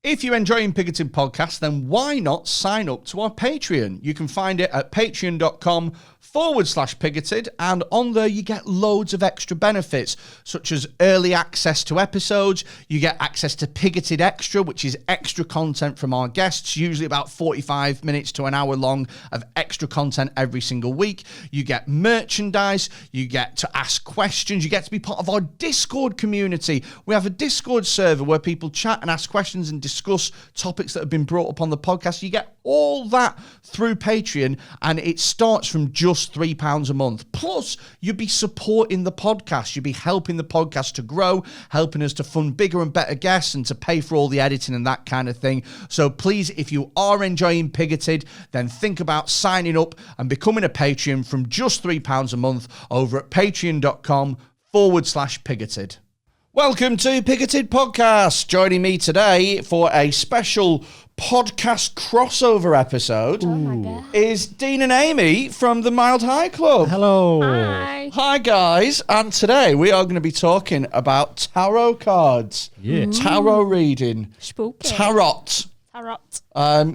If you're enjoying Pigoted Podcast, then why not sign up to our Patreon? You can find it at patreon.com/pigoted, and on there you get loads of extra benefits, such as early access to episodes. You get access to Pigoted Extra, which is extra content from our guests, usually about 45 minutes to an hour long of extra content every single week. You get merchandise, you get to ask questions, you get to be part of our Discord community. We have a Discord server where people chat and ask questions and discuss topics that have been brought up on the podcast. You get all that through Patreon, and it starts from just £3 a month. Plus, you'll be supporting the podcast. You'll be helping the podcast to grow, helping us to fund bigger and better guests and to pay for all the editing and that kind of thing. So please, if you are enjoying Pigoted, then think about signing up and becoming a Patreon from just £3 a month over at patreon.com/pigoted. Welcome to Pigoted Podcast. Joining me today for a special podcast crossover episode is Dean and Amy from the Mild High Club. Hello. Hi. Hi, guys. And today we are going to be talking about tarot cards. Yeah. Tarot reading. Spooky. Tarot. Tarot.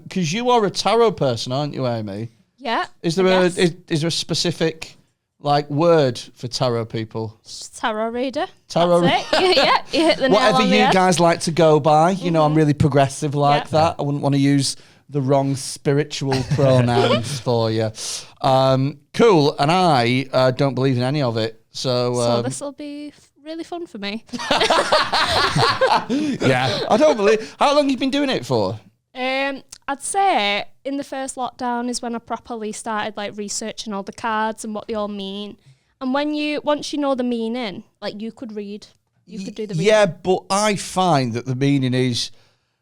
Because you are a tarot person, aren't you, Amy? Yeah. Is there a specific word for tarot people? Tarot reader. Tarot That's it. Yeah, you hit the nail Whatever on the you head. guys like to go by. You know, I'm really progressive like that. I wouldn't want to use the wrong spiritual pronouns for you. Cool. And I don't believe in any of it. So this will be really fun for me. yeah, I don't believe. How long have you been doing it for? I'd say in the first lockdown is when I properly started researching all the cards and what they all mean. And once you know the meaning, you could read. You could do the reading. Yeah, but I find that the meaning is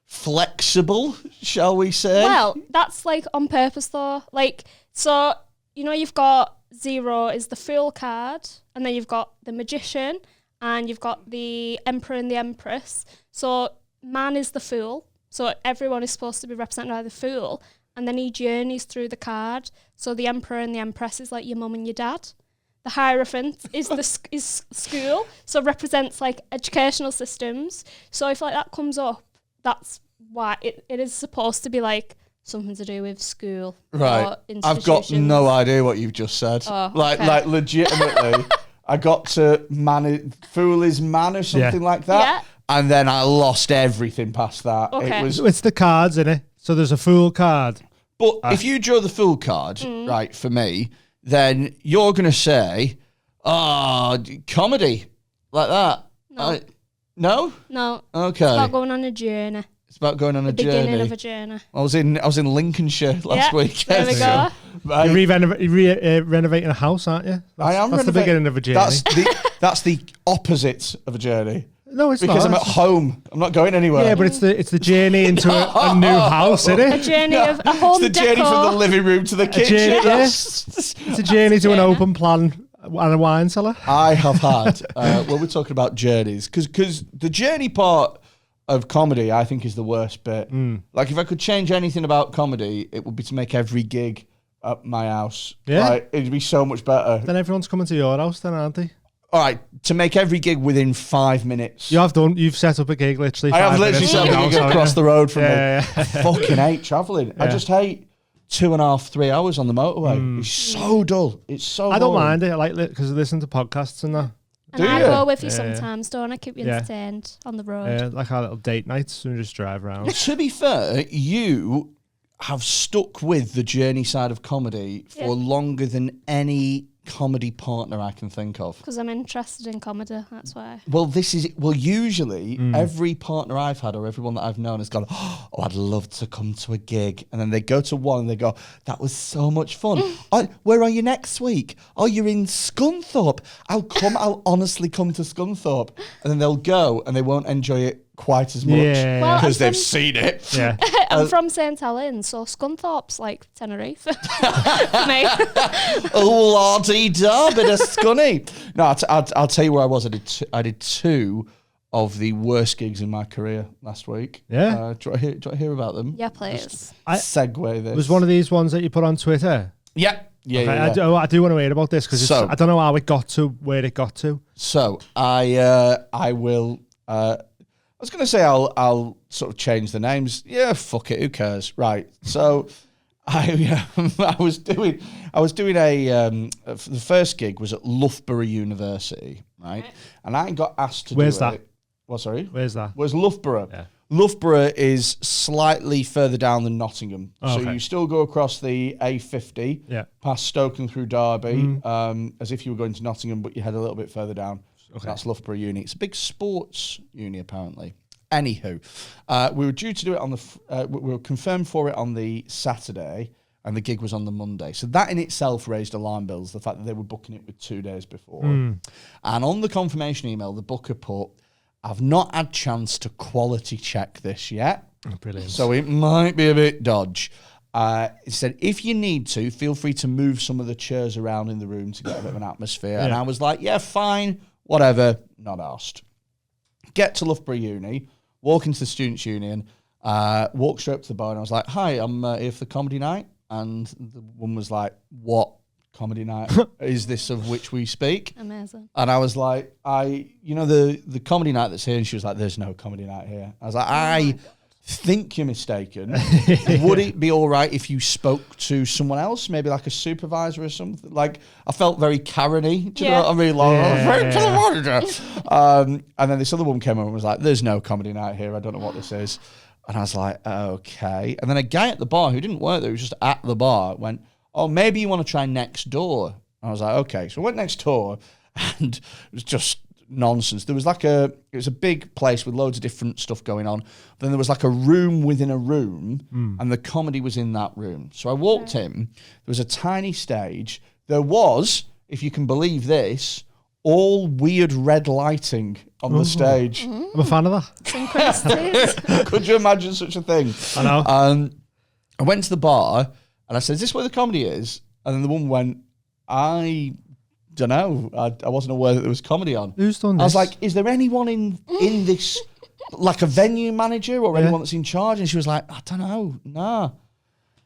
flexible, shall we say? Well, that's on purpose though. So, you've got 0 is the Fool card, and then you've got the Magician, and you've got the Emperor and the Empress. So man is the Fool. So everyone is supposed to be represented by the Fool, and then he journeys through the card. So the Emperor and the Empress is your mum and your dad. The Hierophant is is school, so represents educational systems. So if that comes up, that's why it is supposed to be something to do with school. Right. Or I've got no idea what you've just said. Oh, okay. Legitimately, I got to Fool is man or something like that. Yeah. And then I lost everything past that. Okay. It's the cards, innit? So there's a Fool card. But if you draw the Fool card, right, for me, then you're going to say, comedy, like that. No. No? No. Okay. It's about going on a journey. It's about going on a journey. Beginning of a journey. I was in Lincolnshire last week. There we go. Right. You're renovating a house, aren't you? That's the beginning of a journey. That's the opposite of a journey. No, it's because not. I'm at home. I'm not going anywhere. Yeah, but it's the journey into a new house, isn't A it? journey of a home It's the journey from the living room to the kitchen. It's a journey to an open plan and a wine cellar. I have had, when we're talking about journeys, because the journey part of comedy, I think, is the worst bit. If I could change anything about comedy, it would be to make every gig at my house. Yeah. It'd be so much better. Then everyone's coming to your house then, aren't they? All right, to make every gig within 5 minutes. You've set up a gig literally 5 I have minutes. literally set up a gig across the road from me. Yeah. I fucking hate travelling. I just hate 2.5, 3 hours on the motorway. It's so dull. It's so I don't boring. mind it. I like it because I listen to podcasts and that. And I go with you sometimes, don't I? Keep you Yeah. entertained on the road. Yeah, like our little date nights and we just drive around. To be fair, you have stuck with the journey side of comedy for longer than any comedy partner I can think of. Because I'm interested in comedy, that's why. Well, usually every partner I've had or everyone that I've known has gone, oh, I'd love to come to a gig. And then they go to one and they go, that was so much fun. Where are you next week? Oh, you're in Scunthorpe. I'll honestly come to Scunthorpe. And then they'll go and they won't enjoy it quite as much because they've seen it. Yeah. I'm from St Helens, so Scunthorpe's like Tenerife for me. Oh, la-dee-da, bit of scunny. No, I'll tell you where I was. I did 2 of the worst gigs in my career last week. Yeah. Do you want to hear about them? Yeah, please. Segue this. It was one of these ones that you put on Twitter. Yeah. Yeah, Okay, yeah. I do want to hear about this because I don't know how it got to where it got to. So I will. was going to say I'll sort of change the names. Yeah, fuck it. Who cares? Right. So I was doing a the first gig was at Loughborough University, right? And I got asked to Where's do that? it. What? Sorry. Where's that? Was Loughborough. Yeah. Loughborough is slightly further down than Nottingham. Oh, so okay. you still go across the A50, past Stoke and through Derby, as if you were going to Nottingham, but you head a little bit further down. Okay. That's Loughborough Uni. It's a big sports uni, apparently. Anywho, we were due to do it on the... we were confirmed for it on the Saturday, and the gig was on the Monday. So that in itself raised alarm bells, the fact that they were booking it with 2 days before. And on the confirmation email, the booker put... I've not had chance to quality check this yet. Oh, brilliant. So it might be a bit dodge. It said, if you need to, feel free to move some of the chairs around in the room to get a bit of an atmosphere. And I was like, yeah, fine, whatever, not asked. Get to Loughborough Uni, walk into the Students' Union, walk straight up to the bar, and I was like, hi, I'm here for the comedy night. And the woman was like, what comedy night is this of which we speak? Amazing. And I was like, the comedy night that's here, and she was like, there's no comedy night here. I was like, I think you're mistaken. Would it be all right if you spoke to someone else, maybe like a supervisor or something? Like, I felt very Karen-y, do you know what I mean? Like, and then this other woman came over and was like, there's no comedy night here, I don't know what this is. And I was like, okay. And then a guy at the bar who didn't work there, who was just at the bar, went, oh, maybe you want to try next door. I was like, okay. So I went next door, and it was just nonsense. There was it was a big place with loads of different stuff going on. Then there was like a room within a room, and the comedy was in that room. So I walked in, there was a tiny stage. There was, if you can believe this, all weird red lighting on the stage. I'm a fan of that. Synchronicities. Could you imagine such a thing? I know. I went to the bar, and I said, is this where the comedy is? And then the woman went, I don't know. I wasn't aware that there was comedy on. Who's done this? I was like, is there anyone in this, like a venue manager or anyone that's in charge? And she was like, I don't know. Nah.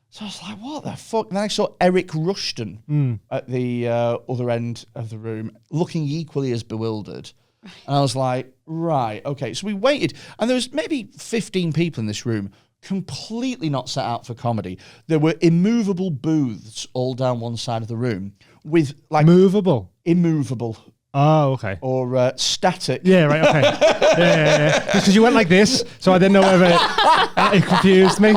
So I was like, what the fuck? And then I saw Eric Rushton at the other end of the room, looking equally as bewildered. And I was like, right, okay. So we waited, and there was maybe 15 people in this room, completely not set out for comedy. There were immovable booths all down one side of the room with like... Movable? Immovable. Oh, okay. Or static. Yeah, right, okay. yeah. Just because you went like this, so I didn't know whether it confused me.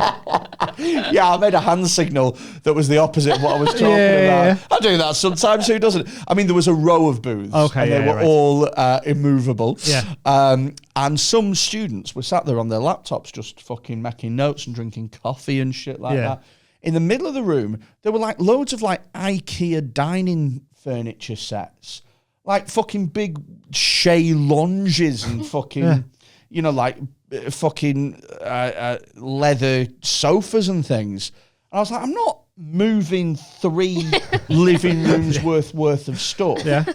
Yeah, I made a hand signal that was the opposite of what I was talking about. I do that sometimes, who doesn't? I mean, there was a row of booths, and they were all immovable. Yeah. And some students were sat there on their laptops just fucking making notes and drinking coffee and shit like that. In the middle of the room, there were like loads of like IKEA dining furniture sets. Like fucking big Shea lounges and fucking, like fucking leather sofas and things. And I was like, I'm not moving 3 living rooms worth of stuff. Yeah.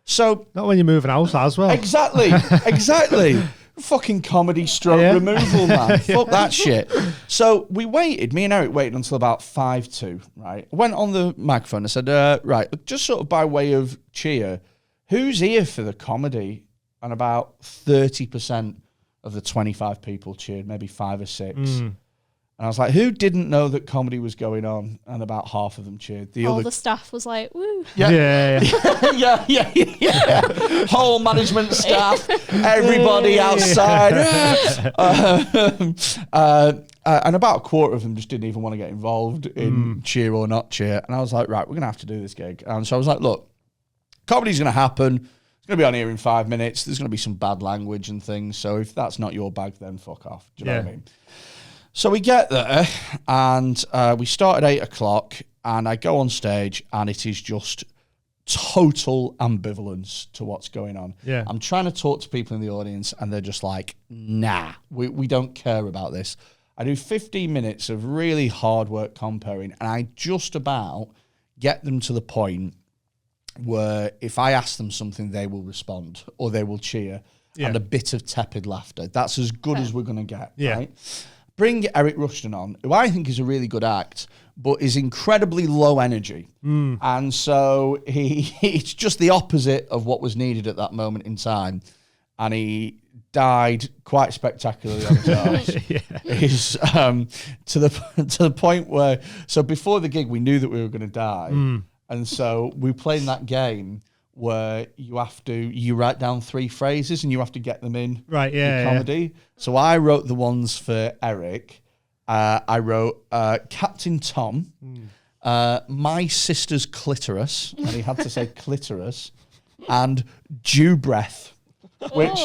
So not when you're moving house as well. Exactly. Fucking comedy stroke removal, man. Fuck that shit. So we waited, me and Eric waited until about 5-2, right? I went on the microphone and said, right, just sort of by way of cheer, who's here for the comedy? And about 30% of the 25 people cheered, maybe 5 or 6. And I was like, who didn't know that comedy was going on? And about half of them cheered. The staff was like, woo. Yeah. Whole management staff, everybody outside. And about a quarter of them just didn't even want to get involved in cheer or not cheer. And I was like, right, we're going to have to do this gig. And so I was like, look, comedy's going to happen. It's going to be on here in 5 minutes. There's going to be some bad language and things. So if that's not your bag, then fuck off. Do you know what I mean? So we get there, and we start at 8 o'clock, and I go on stage, and it is just total ambivalence to what's going on. Yeah. I'm trying to talk to people in the audience, and they're just like, nah, we don't care about this. I do 15 minutes of really hard work comparing, and I just about get them to the point where if I ask them something, they will respond, or they will cheer, and a bit of tepid laughter. That's as good as we're going to get, right? Bring Eric Rushton on, who I think is a really good act, but is incredibly low energy. And so it's just the opposite of what was needed at that moment in time. And he died quite spectacularly on guitars. Is to the point where, so before the gig we knew that we were going to die, and so we were playing that game where you write down 3 phrases and you have to get them in comedy. So I wrote the ones for Eric. I wrote Captain Tom, my sister's clitoris, and he had to say clitoris, and Jew breath. Which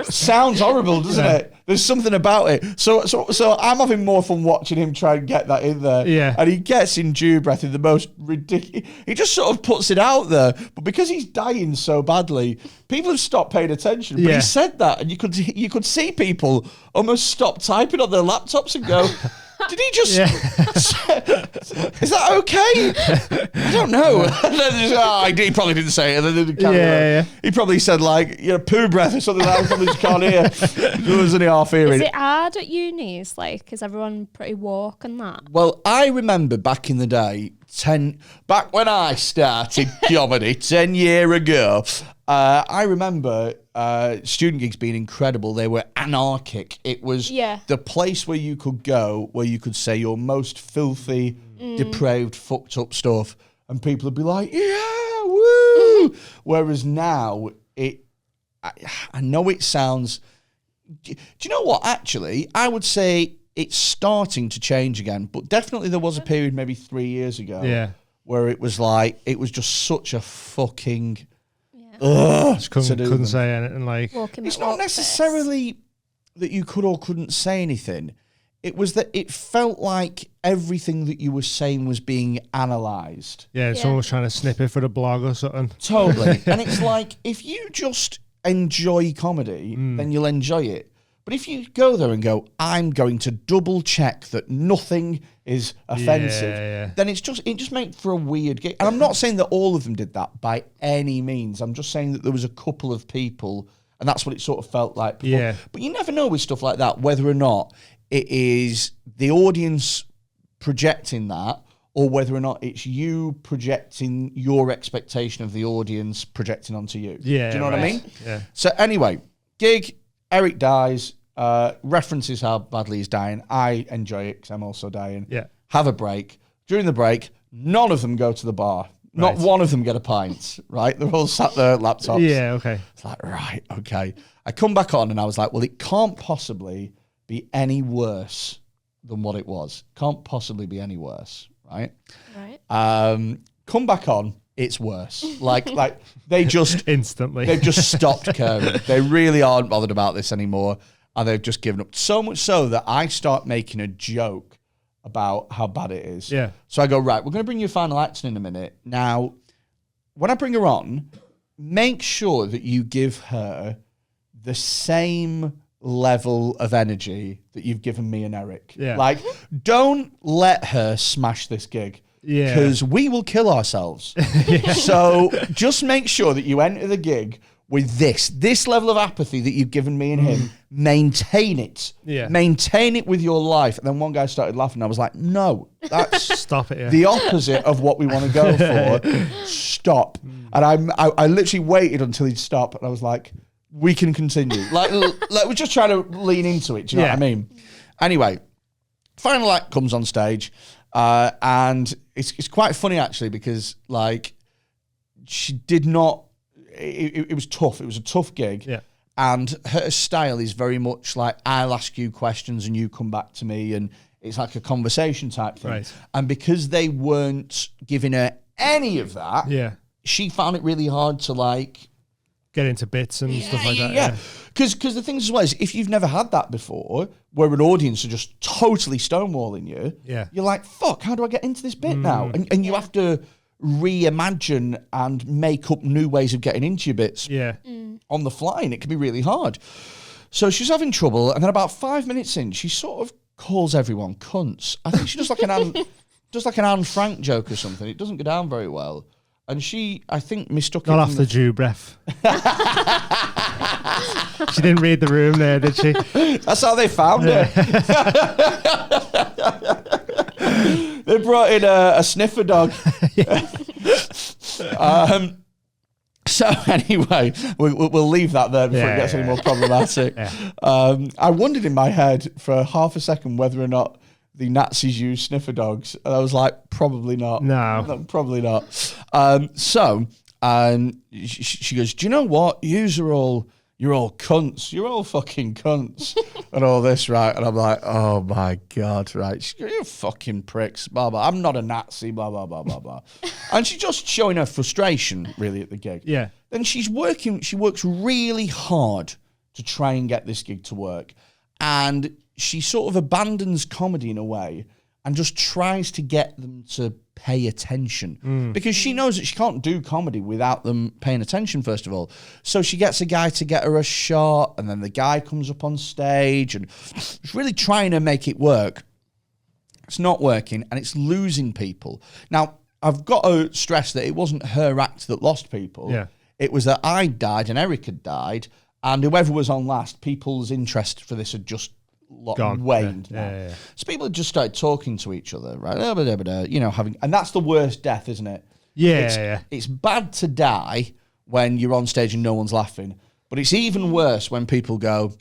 sounds horrible, doesn't it? There's something about it. So I'm having more fun watching him try and get that in there. Yeah. And he gets in Jew breath in the most ridiculous. He just sort of puts it out there, but because he's dying so badly, people have stopped paying attention. But he said that, and you could see people almost stop typing on their laptops and go, did he just? Is that okay? I don't know. And then just, he probably didn't say it. And then he probably said like poo breath or something like that. Probably just can't hear. There wasn't any half hearing. Is it hard at unis? Like, is everyone pretty woke and that? Well, I remember back in the day, back when I started comedy 10 years ago. I remember student gigs being incredible. They were anarchic. It was the place where you could go, where you could say your most filthy, depraved, fucked up stuff, and people would be like, yeah, woo! Whereas now, I know it sounds... Do you know what, actually? I would say it's starting to change again, but definitely there was a period maybe 3 years ago where it was like, it was just such a fucking... Just couldn't say anything. Like, it's not necessarily that you could or couldn't say anything. It was that it felt like everything that you were saying was being analysed. Someone was trying to snip it for the blog or something. Totally. And it's like, if you just enjoy comedy, then you'll enjoy it. But if you go there and go, I'm going to double check that nothing is offensive, then it just makes for a weird gig. And I'm not saying that all of them did that by any means. I'm just saying that there was a couple of people, and that's what it sort of felt like before. Yeah. But you never know with stuff like that, whether or not it is the audience projecting that, or whether or not it's you projecting your expectation of the audience projecting onto you. Yeah. Do you know what I mean? Yeah. So anyway, gig, Eric dies, references how badly he's dying. I enjoy it because I'm also dying. Yeah. Have a break. During the break, none of them go to the bar. Not one of them get a pint, right? They're all sat there at laptops. Yeah, okay. It's like, right, okay. I come back on and I was like, well, it can't possibly be any worse than what it was. Can't possibly be any worse, right? Right. Come back on. It's worse. Like they just instantly. They've just stopped caring. They really aren't bothered about this anymore, and they've just given up. So much so that I start making a joke about how bad it is. Yeah. So I go, right, we're going to bring you final acting in a minute. Now, when I bring her on, make sure that you give her the same level of energy that you've given me and Eric. Yeah. Like, don't let her smash this gig. Yeah. Because we will kill ourselves. So just make sure that you enter the gig with this level of apathy that you've given me and him. Maintain it. Yeah. Maintain it with your life. And then one guy started laughing. I was like, no, that's stop it. Yeah. the opposite of what we want to go for. Stop. And I literally waited until he'd stop. And I was like, we can continue. Like we're just trying to lean into it. Do you know what I mean? Anyway, final act comes on stage. And it's quite funny actually because like she did not. It was tough. It was a tough gig. Yeah. And her style is very much like I'll ask you questions and you come back to me, and it's like a conversation type thing. Right. And because they weren't giving her any of that, she found it really hard to like get into bits and stuff like that. Yeah. Because the thing as well is, if you've never had that before, where an audience are just totally stonewalling you, you're like, fuck, how do I get into this bit now? And you have to reimagine and make up new ways of getting into your bits on the fly, and it can be really hard. So she's having trouble, and then about 5 minutes in, she sort of calls everyone cunts. I think she does like an Anne Frank joke or something. It doesn't go down very well. And she, I think, mistook Not it. off the Jew breath. She didn't read the room there, did she? That's how they found her. They brought in a sniffer dog. So anyway, we'll leave that there before it gets any more problematic. I wondered in my head for half a second whether or not the Nazis used sniffer dogs, and I was like, probably not. No, probably not. She goes, do you know what? You're all cunts. You're all fucking cunts. And all this, right? And I'm like, oh my God, right? She goes, you fucking pricks, blah, blah. I'm not a Nazi, blah, blah, blah, blah, blah. And she's just showing her frustration, really, at the gig. Yeah. Then she works really hard to try and get this gig to work. And she sort of abandons comedy in a way and just tries to get them to pay attention because she knows that she can't do comedy without them paying attention, first of all. So she gets a guy to get her a shot, and then the guy comes up on stage and she's really trying to make it work. It's not working, and it's losing people. Now, I've got to stress that it wasn't her act that lost people. Yeah. It was that I died and Eric had died, and whoever was on last, people's interest for this had just waned. Yeah. So people had just started talking to each other, right? You know, and that's the worst death, isn't it? Yeah. It's bad to die when you're on stage and no one's laughing, but it's even worse when people go,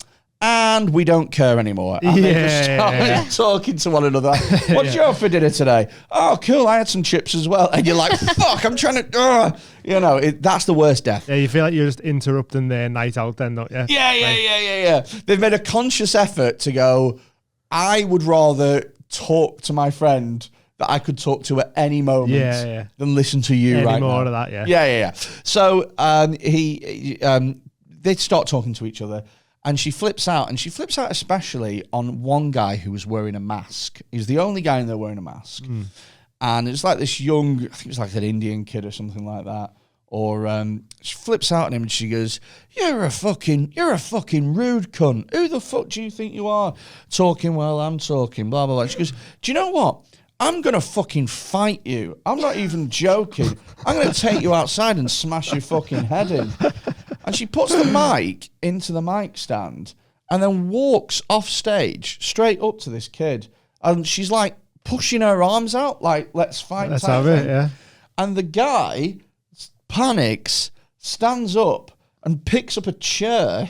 and we don't care anymore. And they just start talking to one another. What's your for dinner today? Oh, cool, I had some chips as well. And you're like, fuck, I'm trying to, you know, that's the worst death. Yeah, you feel like you're just interrupting their night out then, don't you? Yeah. They've made a conscious effort to go, I would rather talk to my friend that I could talk to at any moment than listen to you right now. More of that, Yeah. So they start talking to each other. And she flips out especially on one guy who was wearing a mask. He's the only guy in there wearing a mask. And it's like this young, I think it was like an Indian kid or something like that. Or she flips out on him and she goes, you're a fucking rude cunt. Who the fuck do you think you are? Talking while I'm talking, blah, blah, blah. She goes, do you know what? I'm going to fucking fight you. I'm not even joking. I'm going to take you outside and smash your fucking head in. And she puts the mic into the mic stand and then walks off stage straight up to this kid. And she's like pushing her arms out, like, let's fight. Let's have it, yeah. And the guy panics, stands up and picks up a chair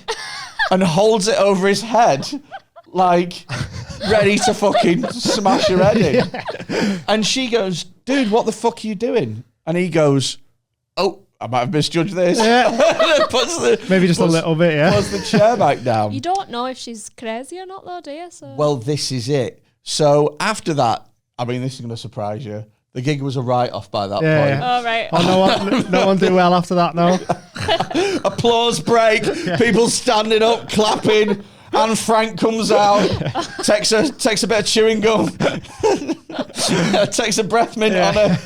and holds it over his head, like ready to fucking smash her head in. Yeah. And she goes, dude, what the fuck are you doing? And he goes, oh, I might have misjudged this. Yeah. Maybe just a little bit, yeah. Puts the chair back down. You don't know if she's crazy or not, though, do you? So. Well, this is it. So after that, I mean, this is going to surprise you. The gig was a write-off by that point. Oh, right. Oh, no one did well after that, no. Applause break. Yeah. People standing up, clapping. Anne Frank comes out, takes a bit of chewing gum, takes a breath mint on her.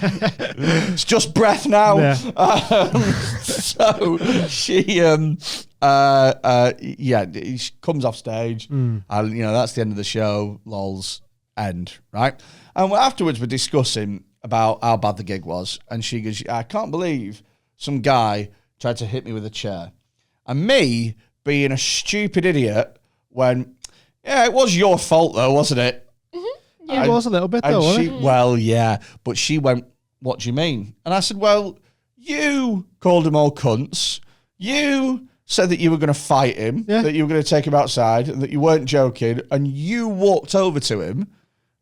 It's just breath now. Yeah. So she, she comes off stage, and that's the end of the show. Lols, end, right? And afterwards we're discussing about how bad the gig was, and she goes, I can't believe some guy tried to hit me with a chair, and me being a stupid idiot. When, it was your fault though, wasn't it? Mm-hmm. Yeah, it was a little bit though, wasn't it? Well, yeah, but she went, what do you mean? And I said, well, you called them all cunts. You said that you were going to fight him, that you were going to take him outside, and that you weren't joking, and you walked over to him,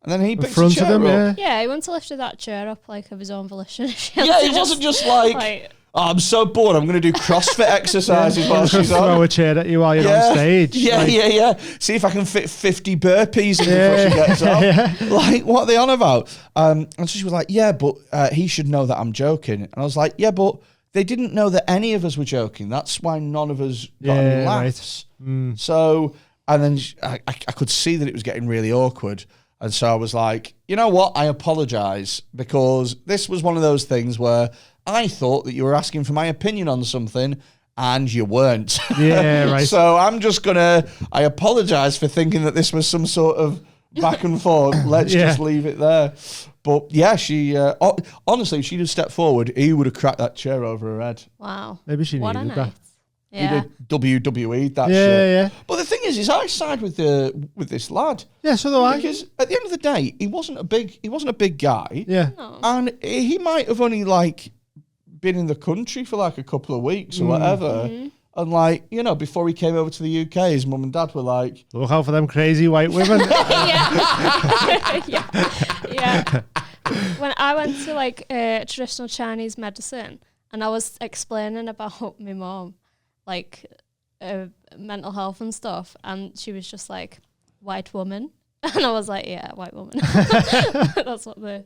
and then he picked the chair up. Yeah, he went to lift that chair up like of his own volition. It wasn't just like I'm so bored, I'm going to do CrossFit exercises while she's on. Throw a chair at you while you're on stage. Yeah. See if I can fit 50 burpees in before she gets up. Like, what are they on about? And so she was like, but he should know that I'm joking. And I was like, but they didn't know that any of us were joking. That's why none of us got any laughs. Right. So, and then I could see that it was getting really awkward. And so I was like, you know what? I apologise, because this was one of those things where I thought that you were asking for my opinion on something and you weren't. Yeah, right. So I'm just I apologise for thinking that this was some sort of back and forth. Let's just leave it there. But she, honestly, if she'd have stepped forward, he would have cracked that chair over her head. Wow. Maybe she needed that. Yeah. He'd WWE that shit. Yeah. But the thing is I side with this lad. Yeah, so do I. Because at the end of the day, he wasn't a big guy. Yeah. No. And he might have only been in the country for like a couple of weeks or whatever. And like, you know, before he came over to the UK, his mum and dad were like, look out for them crazy white women. yeah. When I went to like traditional Chinese medicine and I was explaining about my mum, like mental health and stuff, and she was just like, white woman. And I was like, yeah, white woman. That's what the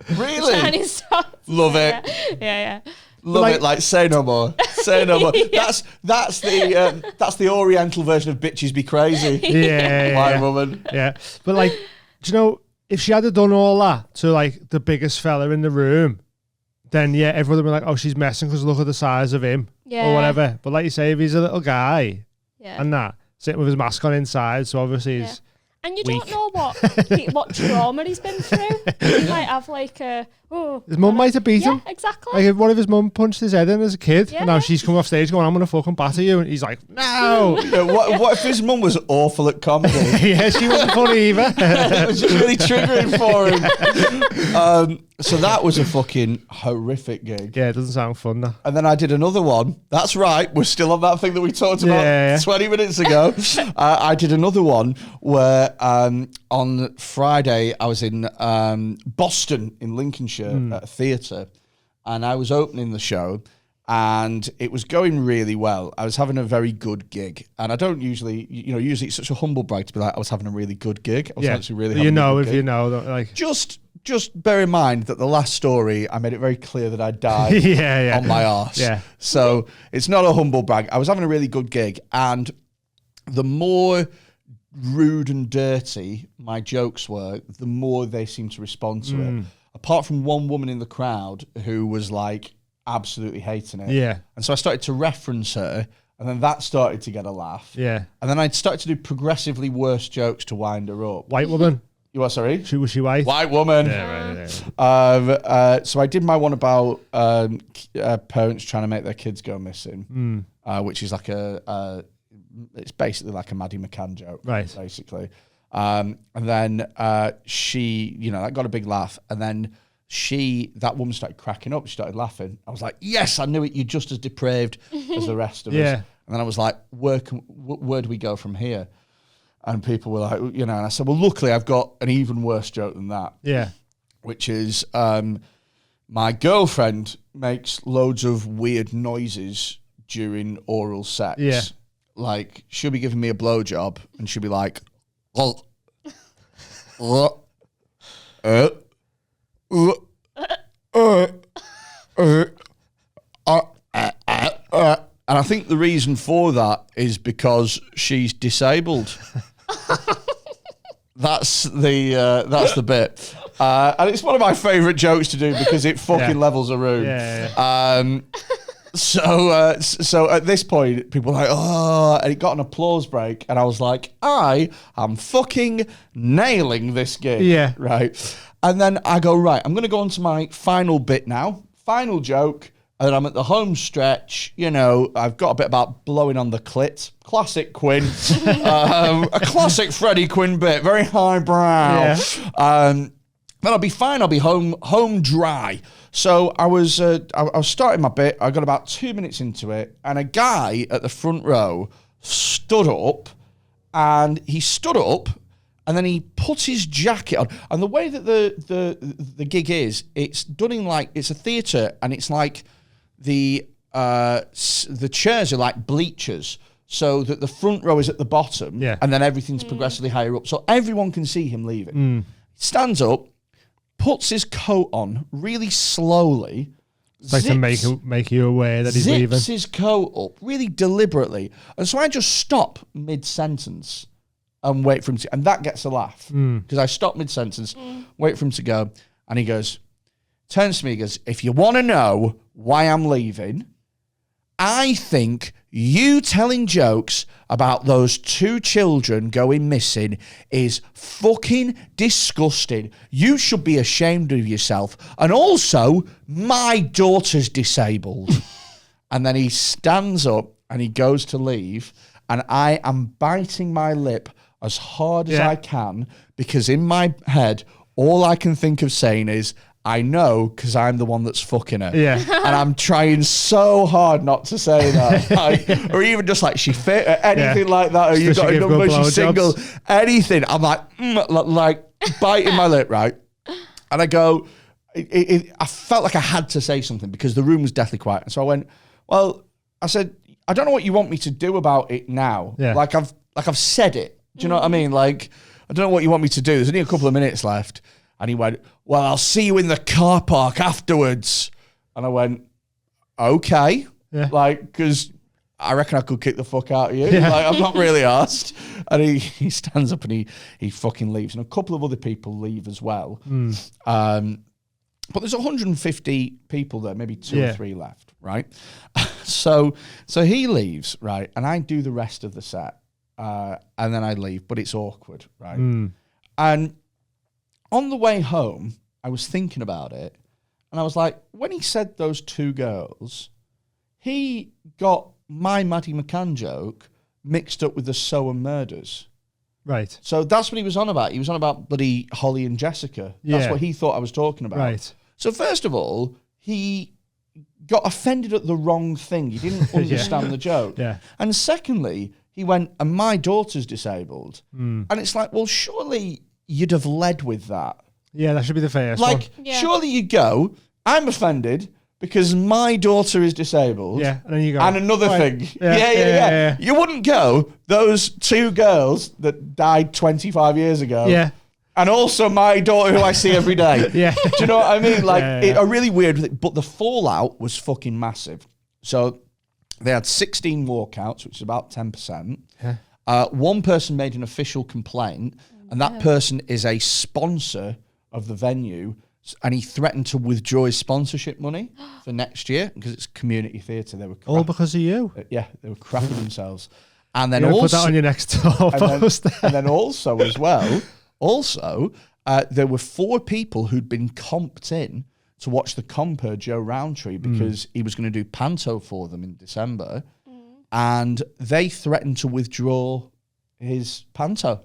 Chinese stuff. Love it. Yeah. Love it. Like, say no more. Say no more. That's the Oriental version of bitches be crazy. White woman. Yeah. But like, do you know, if she had done all that to like the biggest fella in the room, then yeah, everyone would be like, oh, she's messing because look at the size of him or whatever. But like you say, if he's a little guy and that, sitting with his mask on inside, so obviously he's and you weak. don't know what trauma he's been through. He might have like his mum might have beat him. Yeah, exactly. Like if one of his mum punched his head in as a kid, and now she's come off stage going, I'm going to fucking batter you. And he's like, no. What if his mum was awful at comedy? Yeah, she wasn't funny either. It was just really triggering for him. So that was a fucking horrific gig. Yeah, it doesn't sound fun, though. And then I did another one. That's right. We're still on that thing that we talked about 20 minutes ago. I did another one where on Friday I was in Boston in Lincolnshire at a theatre, and I was opening the show, and it was going really well. I was having a very good gig, and I don't usually, usually it's such a humble brag to be like, I was having a really good gig. I was actually really having a good gig. You know, like just bear in mind that the last story, I made it very clear that I died on my arse. Yeah. So it's not a humble brag. I was having a really good gig, and the more rude and dirty my jokes were, the more they seemed to respond to it. Apart from one woman in the crowd who was like absolutely hating it. Yeah. And so I started to reference her, and then that started to get a laugh. Yeah. And then I started to do progressively worse jokes to wind her up. White woman. You are, sorry? Was she white? White woman. Yeah, right. So I did my one about parents trying to make their kids go missing, which is like it's basically like a Maddie McCann joke, right? Basically. And then she, that got a big laugh. And then that woman started cracking up. She started laughing. I was like, yes, I knew it. You're just as depraved as the rest of us. And then I was like, where do we go from here? And people were like, and I said, well, luckily I've got an even worse joke than that. Yeah. Which is my girlfriend makes loads of weird noises during oral sex. Yeah. Like, she'll be giving me a blowjob and she'll be like, and I think the reason for that is because she's disabled. That's the bit. And it's one of my favourite jokes to do because it fucking levels a room. So at this point, people were like, oh, and it got an applause break. And I was like, I am fucking nailing this gig. Yeah. Right. And then I go, right, I'm going to go on to my final bit now. Final joke. And I'm at the home stretch. I've got a bit about blowing on the clit. Classic Quinn. A classic Freddy Quinn bit. Very highbrow. Yeah. Then I'll be fine. I'll be home dry. So I was starting my bit. I got about 2 minutes into it, and a guy at the front row stood up, and then he put his jacket on. And the way that the gig is, it's done in like, it's a theatre, and it's like the chairs are like bleachers, so that the front row is at the bottom, and then everything's progressively higher up, so everyone can see him leaving. Stands up, puts his coat on really slowly. It's like to make you aware that he's leaving. Zips his coat up really deliberately. And so I just stop mid-sentence and wait for him to... And that gets a laugh. Because I stop mid-sentence, wait for him to go. And he turns to me, he goes, if you want to know why I'm leaving, I think you telling jokes about those 2 children going missing is fucking disgusting. You should be ashamed of yourself. And also, my daughter's disabled. And then he stands up and he goes to leave. And I am biting my lip as hard as I can, because in my head, all I can think of saying is, I know because I'm the one that's fucking her. Yeah. And I'm trying so hard not to say that. Like, or even just like she fit or anything like that. Or you got a number, she's single. Anything. I'm like biting my lip, right? And I go, I felt like I had to say something because the room was deathly quiet. And so I went, well, I said, I don't know what you want me to do about it now. Yeah. Like I've said it. Do you know what I mean? Like, I don't know what you want me to do. There's only a couple of minutes left. And he went, well, I'll see you in the car park afterwards. And I went, okay. Yeah. Like, because I reckon I could kick the fuck out of you. Yeah. Like, I'm not really asked. And he stands up and he fucking leaves. And a couple of other people leave as well. But there's 150 people there, maybe two or three left, right? So he leaves, right? And I do the rest of the set. And then I leave, but it's awkward, right? And on the way home, I was thinking about it, and I was like, when he said those two girls, he got my Maddie McCann joke mixed up with the Soham murders. Right. So that's what he was on about. He was on about bloody Holly and Jessica. That's what he thought I was talking about. Right. So first of all, he got offended at the wrong thing. He didn't understand the joke. Yeah. And secondly, he went, and my daughter's disabled. And it's like, well, surely you'd have led with that. Yeah, that should be the first one. Like, surely you go, I'm offended because my daughter is disabled. Yeah, and then you go. And another thing. Yeah. You wouldn't go, those two girls that died 25 years ago. Yeah. And also my daughter who I see every day. Yeah. Do you know what I mean? Like, Yeah. a really weird, but the fallout was fucking massive. So they had 16 walkouts, which is about 10%. Yeah. One person made an official complaint, and that person is a sponsor of the venue, and he threatened to withdraw his sponsorship money for next year because it's community theatre. They were all because of you. They were crapping themselves. And then put that on your next door post. And then also as well, there were 4 people who'd been comped in to watch the Comper Joe Rowntree because he was going to do Panto for them in December, and they threatened to withdraw his Panto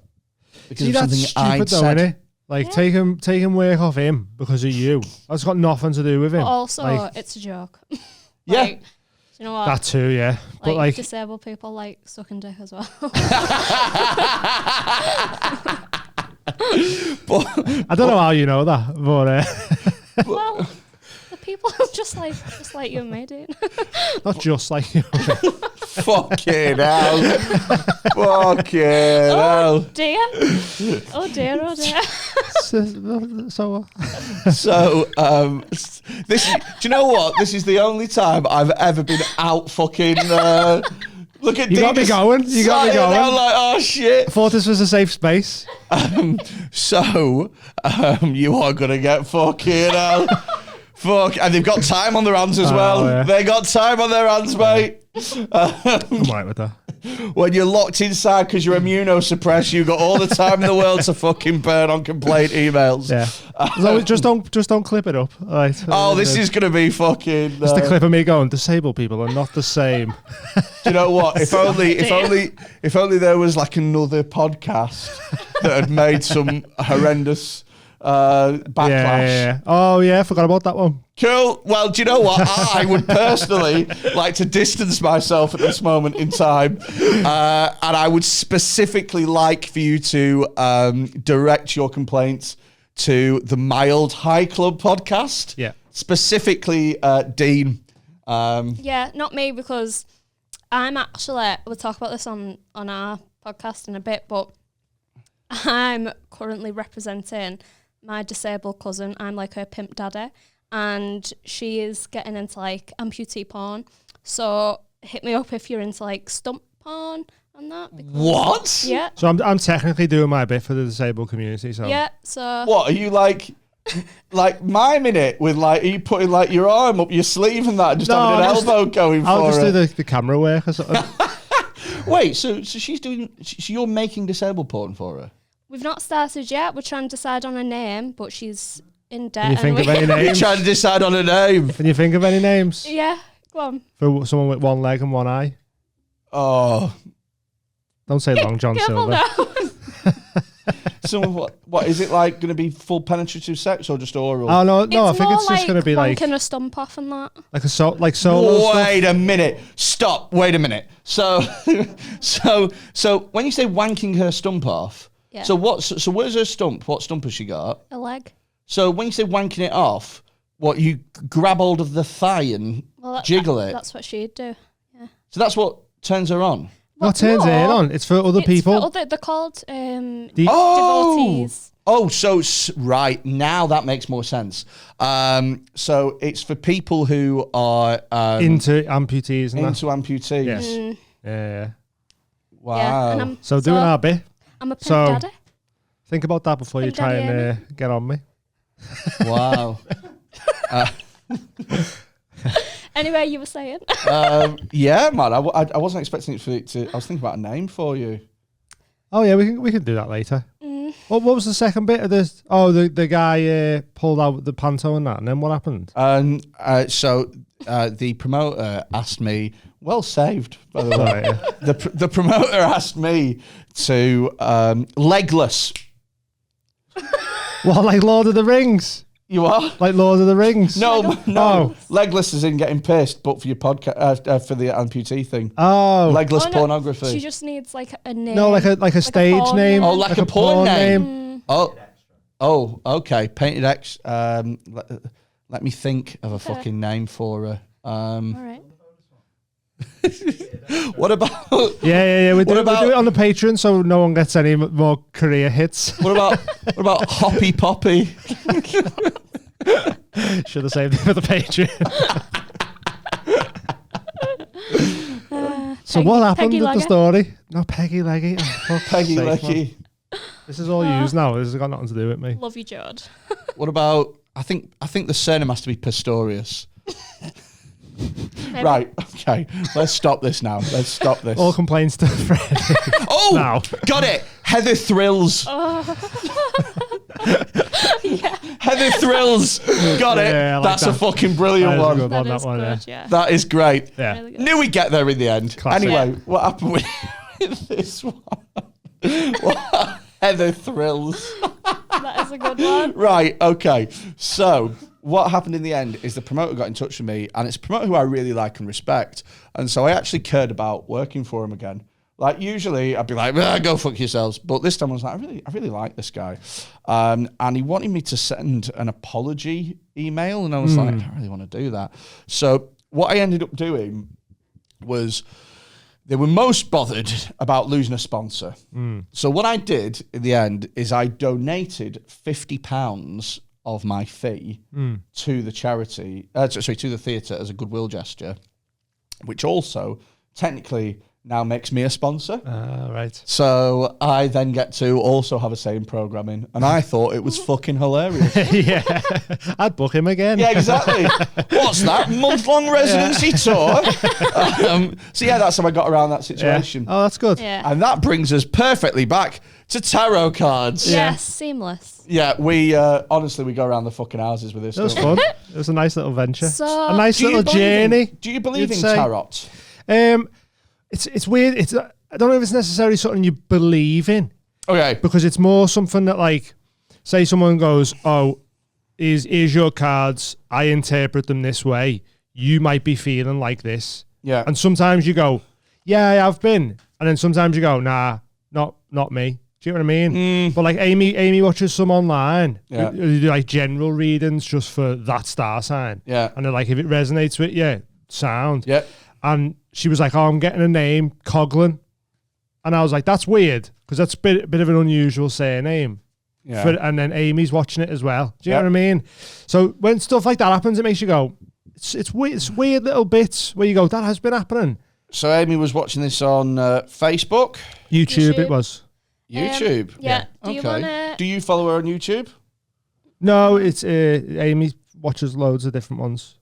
because of something I'd said. Innit? Like, take him work off him because of you. That's got nothing to do with him. But also, like, it's a joke. Yeah. Do you know what? That too, yeah. But like disabled people like sucking dick as well. But, I don't know how you know that, but well, the people are just like you and me, dude. not just like you. fucking hell. Fucking hell. Dear. Oh dear, oh dear. So this is, do you know what? This is the only time I've ever been out fucking look at you got me going. You got me going. I'm like, oh shit. I thought this was a safe space. You are gonna get fucking hell. Fuck, and they've got time on their hands as well. Yeah. They got time on their hands, mate. I'm right with that. When you're locked inside because you're immunosuppressed, you've got all the time in the world to fucking burn on complaint emails. Yeah. So just don't clip it up. All right. Oh, this is gonna be fucking. Just a clip of me going, disabled people are not the same. Do you know what? If only there was like another podcast that had made some horrendous backlash. Yeah. Oh yeah, forgot about that one. Cool. Well, do you know what? I would personally like to distance myself at this moment in time. And I would specifically like for you to direct your complaints to the Mild High Club podcast. Yeah. Specifically, Dean. Yeah, not me, because I'm actually, we'll talk about this on our podcast in a bit, but I'm currently representing my disabled cousin. I'm like her pimp daddy, and she is getting into like amputee porn. So hit me up if you're into like stump porn and that. What? Yeah. So I'm technically doing my bit for the disabled community. So Yeah. So What are you like miming it with like? Are you putting like your arm up your sleeve and that, just having an elbow going for I'll just it? do the camera work or something. Wait, so she's doing? So you're making disabled porn for her? we've not started yet. We're trying to decide on a name, but she's in debt. Can you think of any You're names? trying to decide on a name. Can you think of any names Yeah, go on. for someone with one leg and one eye? Oh, Don't say Long John Careful Silver. now. So what is it like going to be full penetrative sex or just oral? Oh no, I It's think more it's just going to be like wanking a stump off and that. like solo stuff. Wait a minute. Stop. Wait a minute. So when you say wanking her stump off, Yeah. so where's her stump? What stump has she got? A leg. So when you say wanking it off, what, you grab hold of the thigh and jiggle it? That's what she'd do. Yeah. So that's what turns her on? What turns it on? It's for other people. They're called Oh! devotees. Oh, so right now that makes more sense. So it's for people who are into amputees and into amputees. Yes. Yeah. Wow. Yeah, and So doing our bit. I'm a pimp daddy. Think about that before you Pimp try daddy, and get on me. Wow. Anyway, you were saying. Yeah, man. I wasn't expecting it to. I was thinking about a name for you. Oh yeah, we can do that later. What was the second bit of this? Oh, the guy pulled out the panto and that, and then what happened? So the promoter asked me. Well saved, by the way. Right, yeah. The promoter asked me to legless. What, like Lord of the Rings? You are? Like Lord of the Rings? No. Oh. Legless is in getting pissed, but for your podcast, for the amputee thing. Oh. Legless Oh, no, pornography. She just needs like a name. No, like a stage porn name. name. Oh, like a porn name. Oh, okay. Painted X. Let me think of a fucking name for her. All right. What about? Yeah. We do about- it on the Patreon so no one gets any more career hits. What about Hoppy Poppy? Should have saved it for the Patreon. So what happened Peggy with the Leggy. story? No, Peggy Leggy. Oh, fuck's Peggy sake, Leggy. man. This is all used now. This has got nothing to do with me. Love you, Jod. What about? I think the surname has to be Pistorius. Maybe. Right. Okay. Let's stop this now. Let's stop this. All complaints to Freddy. Oh, now. got it. Heather Thrills. Heather Thrills. Got it. Yeah, I like That's that. a fucking brilliant That is a one. good That one, is that one, good, yeah. That is great. Yeah. Really good. Knew we'd get there in the end. Classic. Anyway, what happened with this one? Heather Thrills. That is a good one. Right, okay. So, what happened in the end is the promoter got in touch with me, and it's a promoter who I really like and respect. And so I actually cared about working for him again. Like, usually I'd be like, go fuck yourselves. But this time I was like, I really like this guy. And he wanted me to send an apology email, and I was like, I don't really want to do that. So what I ended up doing was they were most bothered about losing a sponsor. So what I did in the end is I donated £50 of my fee to the charity, to the theatre as a goodwill gesture, which also technically now makes me a sponsor. Right. So I then get to also have a say in programming, and I thought it was fucking hilarious. Yeah. I'd book him again. Yeah, exactly. What's that? Month-long residency tour? So yeah, that's how I got around that situation. Oh, that's good. Yeah. And that brings us perfectly back to tarot cards. Yes, seamless. Yeah, we honestly, we go around the fucking houses with this. It was don't we? fun. It was a nice little venture. So- a nice Do you little believe journey. do you believe you'd in say. tarot? It's weird. I don't know if it's necessarily something you believe in, Okay. because it's more something that, like, say someone goes, "Oh, here's your cards. I interpret them this way. You might be feeling like this." Yeah. And sometimes you go, "Yeah, I have been," and then sometimes you go, "Nah, not me." Do you know what I mean? But like Amy watches some online. Yeah. Who do like general readings just for that star sign. Yeah. And they're like, if it resonates with you, sound. Yeah. And she was like, "Oh, I'm getting a name, Coughlin," and I was like, "That's weird, because that's a bit of an unusual surname." Yeah. And then Amy's watching it as well. Do you Yeah. know what I mean? So when stuff like that happens, it makes you go, it's weird little bits where you go, that has been happening. So Amy was watching this on Facebook, YouTube it was. YouTube. Yeah. Do you want to... Do you follow her on YouTube? No, it's Amy watches loads of different ones.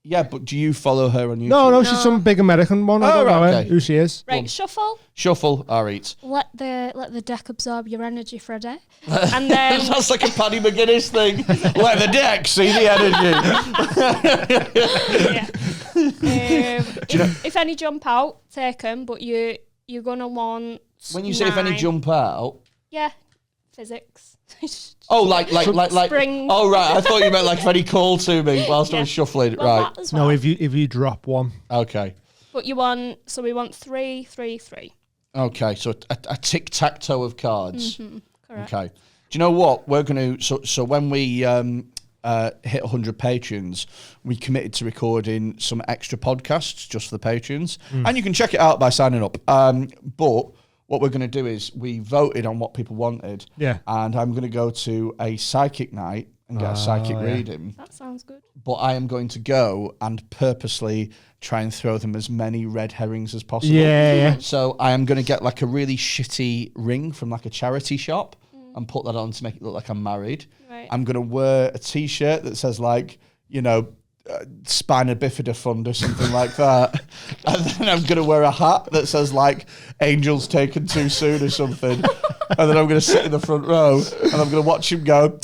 Yeah, but do you follow her on YouTube? No, she's some big American one. I don't know okay. who she is. Right, shuffle. Shuffle, all right. Let the deck absorb your energy, Freddy. And then... Sounds like a Paddy McGuinness thing. Let the deck see the energy. If any jump out, take them, but you're going to want... When you say if any jump out, Yeah. physics. Oh, like. Spring. Oh, right. I thought you meant like Freddy called to me whilst I was shuffling. Well, right. that as well. No, if you drop one. Okay. But we want 3, 3, 3. Okay, so a tic-tac-toe of cards. Mm-hmm, correct. Okay. Do you know what? We're going to... So when we hit 100 patrons, we committed to recording some extra podcasts just for the patrons. And you can check it out by signing up. But what we're going to do is we voted on what people wanted. Yeah. And I'm going to go to a psychic night and get a psychic reading. That sounds good. But I am going to go and purposely try and throw them as many red herrings as possible. Yeah. So I am going to get like a really shitty ring from like a charity shop and put that on to make it look like I'm married. Right. I'm going to wear a T-shirt that says like, Spina Bifida Fund or something like that. And then I'm going to wear a hat that says like Angels Taken Too Soon or something. And then I'm going to sit in the front row and I'm going to watch him go,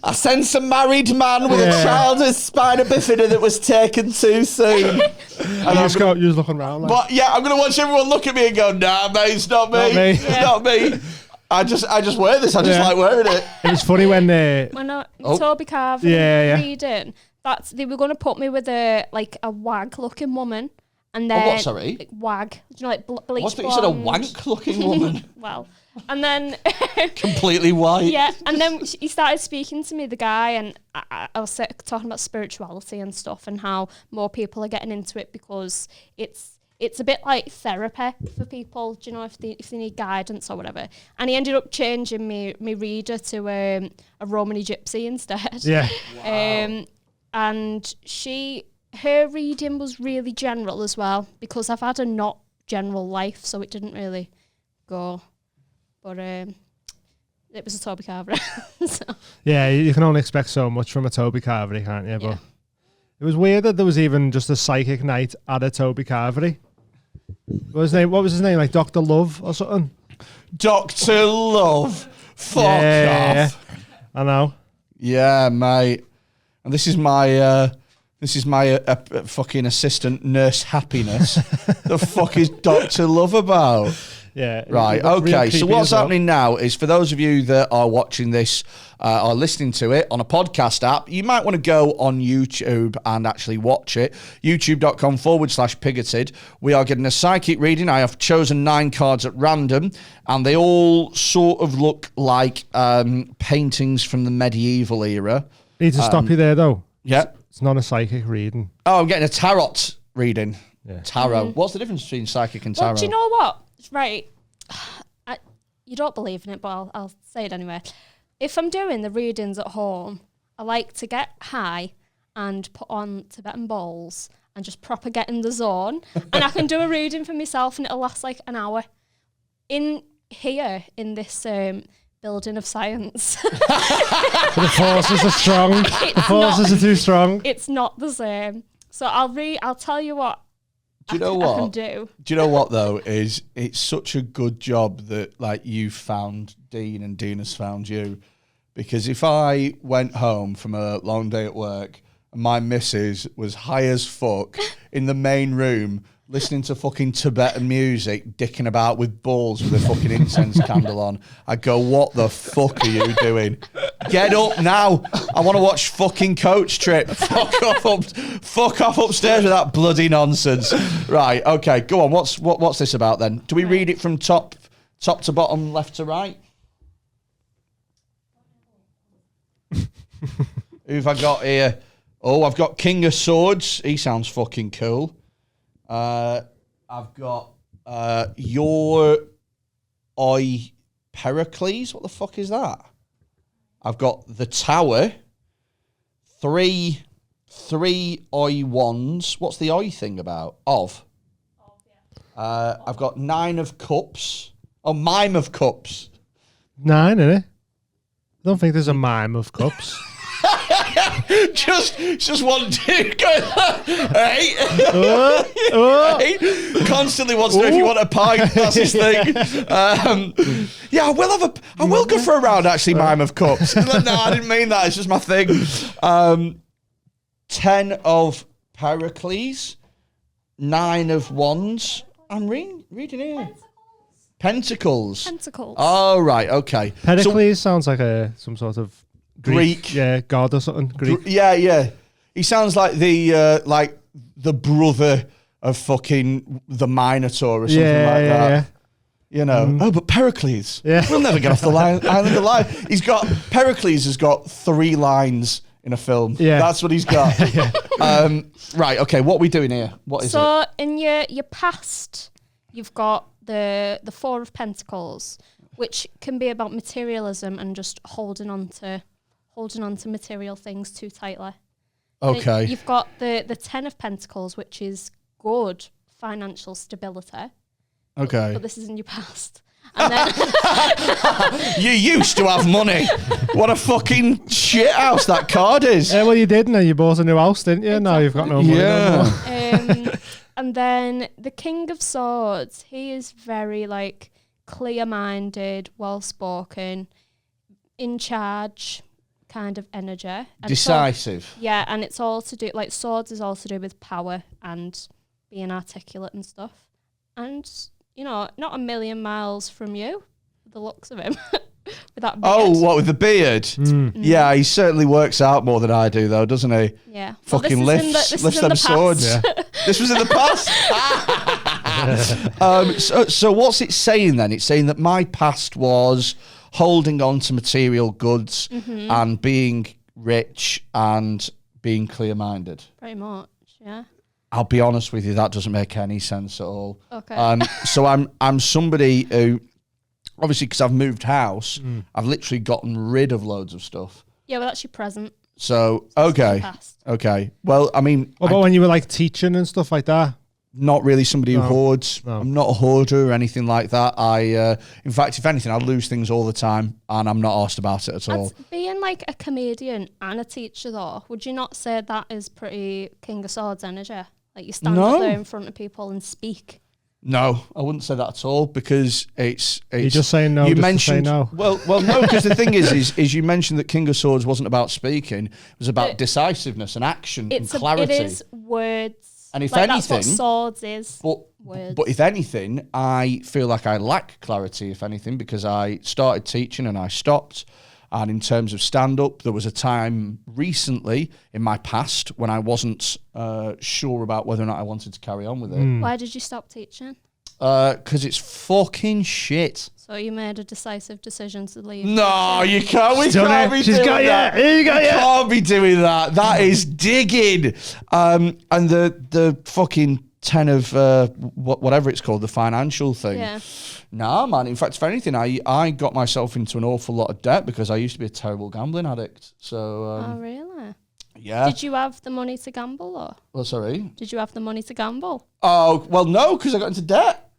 I sense a married man with a child with spina bifida that was taken too soon. And You just looking around. Like, but yeah, I'm going to watch everyone look at me and go, nah, mate, it's not me. Not me. It's not me. I just wear this. I just like wearing it. it was funny when Toby Carver reading, they were going to put me with a wag looking woman. And then what, sorry? Like, wag. Do you know, like bleach What's you said, a wank looking woman? Well, and then completely white. Yeah, and then he started speaking to me, the guy, and I was talking about spirituality and stuff and how more people are getting into it because it's a bit like therapy for people, do you know, if they need guidance or whatever. And he ended up changing me reader to a Romany Gypsy instead. Yeah. Wow. And her reading was really general as well because I've had a not general life, so it didn't really go. But it was a Toby Carver. So. Yeah, you can only expect so much from a Toby Carvery, can't you? But it was weird that there was even just a psychic night at a Toby Carvery. What was his name? Like Dr. Love or something? Dr. Love. Fuck off. I know. Yeah, mate. And this is my fucking assistant nurse happiness. The fuck is Dr. Love about? Yeah. Right. Okay. So what's happening now is for those of you that are watching this or listening to it on a podcast app, you might want to go on YouTube and actually watch it. YouTube.com/Pigoted. We are getting a psychic reading. I have chosen 9 cards at random, and they all sort of look like paintings from the medieval era. Need to stop you there though. Yeah. It's not a psychic reading. Oh, I'm getting a tarot reading. Yeah. Tarot. What's the difference between psychic and tarot? Well, do you know what? Right. You don't believe in it, but I'll say it anyway. If I'm doing the readings at home, I like to get high and put on Tibetan bowls and just proper get in the zone. And I can do a reading for myself and it'll last like an hour. In this building of science. The forces are strong. The forces are too strong. It's not the same. So I'll tell you what. Do you know what? I can do. Do you know what though? Is it's such a good job that like you found Dean and Dean has found you, because if I went home from a long day at work and my missus was high as fuck in the main room listening to fucking Tibetan music, dicking about with balls with a fucking incense candle on, I'd go, what the fuck are you doing? Get up now. I want to watch fucking Coach Trip. Fuck off upstairs with that bloody nonsense. Right, okay, go on. What's this about then? Do we read it from top to bottom, left to right? Who've I got here? Oh, I've got King of Swords. He sounds fucking cool. I've got your eye Pericles. What the fuck is that? I've got the Tower. Three eye wands. What's the eye thing about? Yeah. I've got 9 of cups. Oh, mime of cups. 9, innit? I don't think there's a mime of cups. just one dude going, hey. Hey. Constantly wants to know if you want a pint. That's his thing. Yeah, I will go for a round, actually, mime of cups. Like, no, I didn't mean that. It's just my thing. 10 of Pericles, 9 of wands. I'm reading here. Pentacles. Pentacles. Oh, right, okay. Pericles sounds like some sort of Greek. Yeah, god or something. Greek. Yeah. He sounds like the brother of fucking the Minotaur or something like that. Yeah. You know, oh, but Pericles. Yeah. We'll never get off the island alive. Pericles has got 3 lines in a film. Yeah. That's what he's got. Right, okay, what are we doing here? What is it? So in your past, you've got the 4 of Pentacles, which can be about materialism and just holding on to material things too tightly. Okay. You've got the 10 of Pentacles, which is good financial stability. Okay. But this is in your past. And then You used to have money. What a fucking shit house that card is. Yeah, well, you did, and then you bought a new house, didn't you? Now you've got no money. No more. And then the King of Swords, he is very like clear-minded, well-spoken, in charge kind of energy. And Decisive. and it's all to do, like swords is all to do with power and being articulate and stuff. And, you know, not a million miles from you, the looks of him. With that beard. Oh, what, with the beard? Yeah, he certainly works out more than I do, though, doesn't he? Yeah. Fucking lifts them swords. Yeah. This was in the past. So what's it saying then? It's saying that my past was holding on to material goods and being rich and being clear-minded. Pretty much, yeah. I'll be honest with you, that doesn't make any sense at all. Okay. So I'm somebody who, obviously, because I've moved house, I've literally gotten rid of loads of stuff. Yeah, well, that's your present. So, okay. Past. Okay. Well, I mean, What about when you were like teaching and stuff like that? not really somebody who No. hoards. No. I'm not a hoarder or anything like that. In fact, if anything, I lose things all the time and I'm not asked about it at all. Being like a comedian and a teacher, though, would you not say that is pretty King of Swords energy? Like you stand No. up there in front of people and speak. No, I wouldn't say that at all because it's You're just saying no. You just mentioned to say no. well, no, because the thing is you mentioned that King of Swords wasn't about speaking; it was about decisiveness and action and clarity. It is words. And if like, anything, that's what swords is. Words. But if anything, I feel like I lack clarity. If anything, because I started teaching and I stopped. And in terms of stand-up, there was a time recently in my past when I wasn't sure about whether or not I wanted to carry on with it. Why did you stop teaching? Because it's fucking shit. So you made a decisive decision to leave. No, you can't. We Done can't it. be She's doing got that. you. You got you. Can't be doing that. That is digging. And the fucking 10 of whatever it's called, the financial thing. Yeah. Nah, man. In fact, if anything, I got myself into an awful lot of debt because I used to be a terrible gambling addict. So, Oh, really? yeah. Did you have the money to gamble, or Well, sorry. did you have the money to gamble? Oh, well, no, because I got into debt.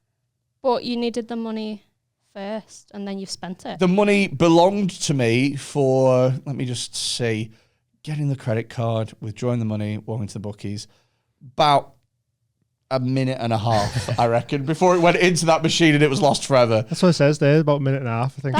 But you needed the money first, and then you spent it. The money belonged to me for, let me just see, getting the credit card, withdrawing the money, walking to the bookies. About a minute and a half, I reckon, before it went into that machine and it was lost forever. That's what it says there, about a minute and a half, I think.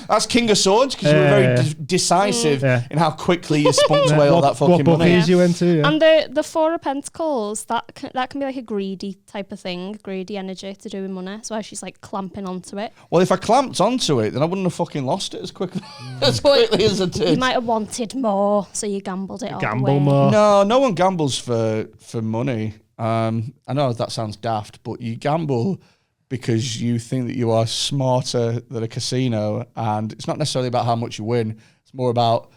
That's King of Swords, because you were very decisive in how quickly you spunked away all that fucking what money. bookies you went to, yeah. And the Four of Pentacles, that can be like a greedy type of thing, greedy energy to do with money. That's why she's like clamping onto it. Well, if I clamped onto it, then I wouldn't have fucking lost it as quickly as quickly as I You did. might have wanted more, so you gambled it all Gamble away. more. No one gambles for money. I know that sounds daft, but you gamble because you think that you are smarter than a casino, and it's not necessarily about how much you win. It's more about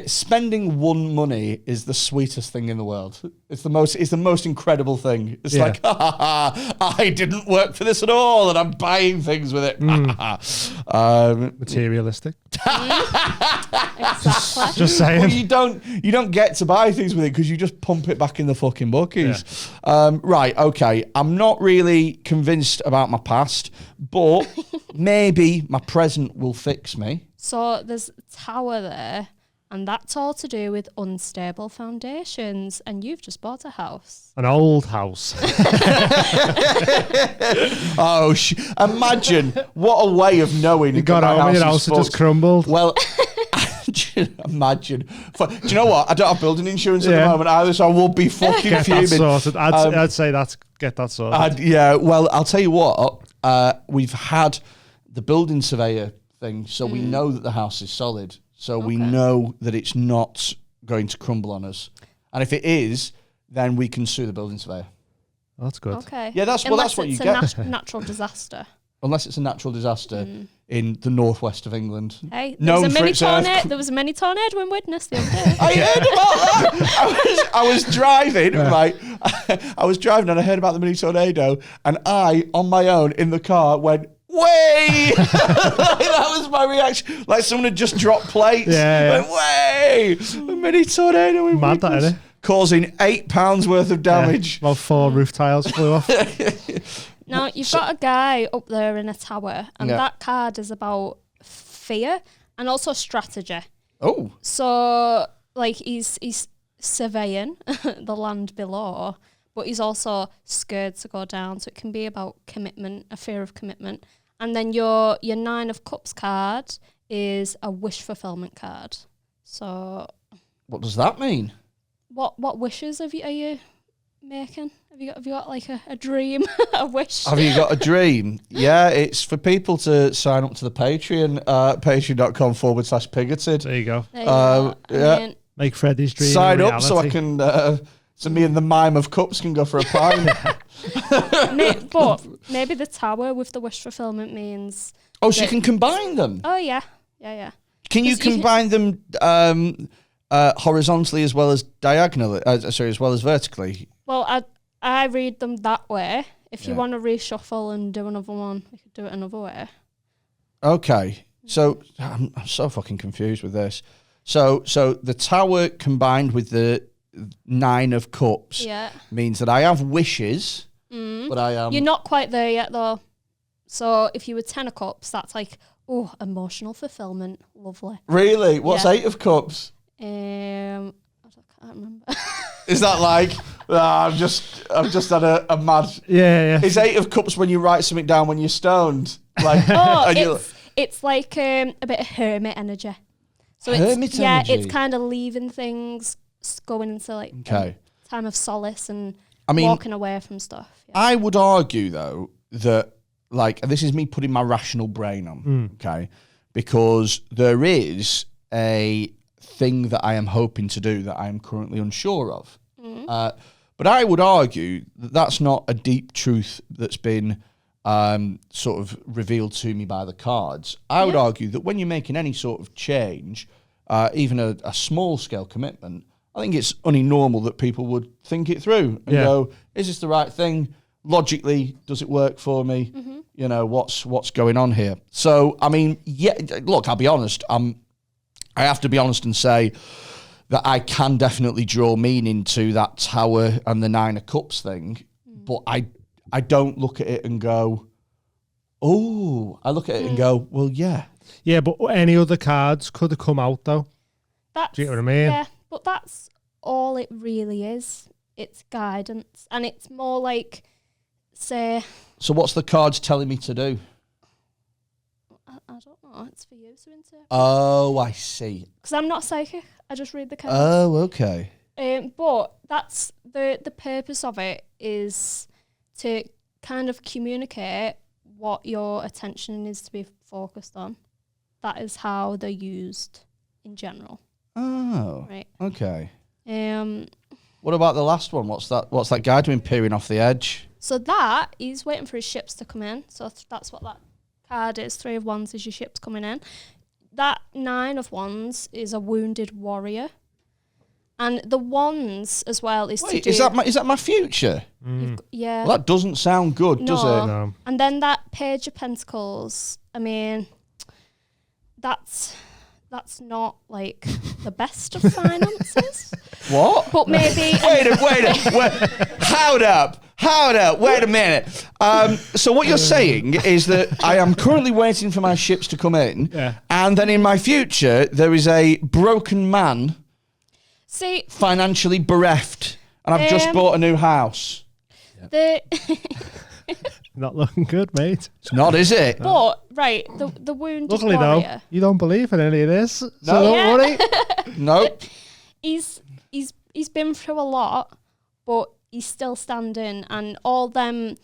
spending one money is the sweetest thing in the world. It's the most incredible thing. It's like, I didn't work for this at all, and I'm buying things with it. Materialistic. Exactly. Just saying. Well, you don't get to buy things with it because you just pump it back in the fucking bookies. Right, okay. I'm not really convinced about my past, but maybe my present will fix me. So there's a tower there, and that's all to do with unstable foundations, and you've just bought a house. An old house. Oh, imagine what a way of knowing. You got that my home and your is house had just fucked. crumbled. Well, do you Imagine. Do you know what? I don't have building insurance at the moment either, so I will be fucking get fuming. That sorted. I'd say get that sorted. Yeah, well, I'll tell you what. We've had the building surveyor thing, so we know that the house is solid. So we know that it's not going to crumble on us. And if it is, then we can sue the building surveyor. Oh, that's good. Okay. Yeah, that's what you get. Unless it's a natural disaster. Unless it's a natural disaster in the northwest of England. Hey, there was a mini tornado in Widnes the other day. I heard about that. I was driving, right? I was driving and I heard about the mini tornado, and I, on my own in the car, went, way! That was my reaction. Like someone had just dropped plates. Went, way! A mini tornado in Mad, that, isn't it? Causing £8 worth of damage. Well, 4 roof tiles flew off. Now, you've got a guy up there in a tower, and that card is about fear and also strategy. Oh. So, like, he's surveying the land below, but he's also scared to go down. So it can be about commitment, a fear of commitment. And then your 9 of Cups card is a wish fulfillment card. So... What does that mean? What wishes are you making? Have you got like a dream, a wish? Have you got a dream? Yeah, it's for people to sign up to the Patreon, patreon.com/pigoted. There you go. Yeah. Make Freddy's dream sign a up so I can, so me and the Mime of Cups can go for a pint. But maybe the tower with the wish fulfillment means... Oh, so you can combine them? Oh, yeah. Can you combine them horizontally as well as diagonally? As well as vertically? Well, I read them that way. If you want to reshuffle and do another one, you could do it another way. Okay. So I'm so fucking confused with this. So the tower combined with the 9 of Cups means that I have wishes, but I am... You're not quite there yet, though. So if you were 10 of Cups, that's like, emotional fulfillment. Lovely. Really? What's 8 of Cups? I can't remember. Is that like... I've just had a mad... Yeah. Is 8 of Cups when you write something down when you're stoned? Like, it's like a bit of hermit energy. So hermit energy? It's kind of leaving things, going into like time of solace and walking away from stuff. Yeah. I would argue, though, that, like, and this is me putting my rational brain on, okay? Because there is a thing that I am hoping to do that I am currently unsure of. But I would argue that that's not a deep truth that's been sort of revealed to me by the cards. I would argue that when you're making any sort of change, even a small-scale commitment, I think it's only normal that people would think it through and go, is this the right thing? Logically, does it work for me? You know, what's going on here? So, I mean, look, I'll be honest. I have to be honest and say that I can definitely draw meaning to that tower and the 9 of Cups thing, but I don't look at it and go, oh, I look at it and go, well, yeah. Yeah, but any other cards could have come out, though. Do you know what I mean? Yeah, but that's all it really is. It's guidance. And it's more like, say... So what's the cards telling me to do? I don't know. It's for you to interpret. Oh, I see. Because I'm not psychic. I just read the cards. Oh, okay. But that's the purpose of it is to kind of communicate what your attention is to be focused on. That is how they're used in general. Oh, right. Okay. What about the last one? What's that guy doing peering off the edge? So that he's waiting for his ships to come in. So that's what that card is. 3 of Wands is your ships coming in. That 9 of Wands is a wounded warrior. And the Wands as well is to do... Is that my future? Yeah. Well, that doesn't sound good, does it? No. And then that Page of Pentacles, I mean, that's not like the best of finances. What? But maybe... Wait. Hold up. Wait a minute. So what you're saying is that I am currently waiting for my ships to come in, and then in my future, there is a broken man... See, financially bereft, and I've just bought a new house. Not looking good, mate. It's not, is it? But right, the wounded Luckily, warrior. though, you don't believe in any of this, so No. don't worry. Nope. He's been through a lot, but he's still standing, and all them.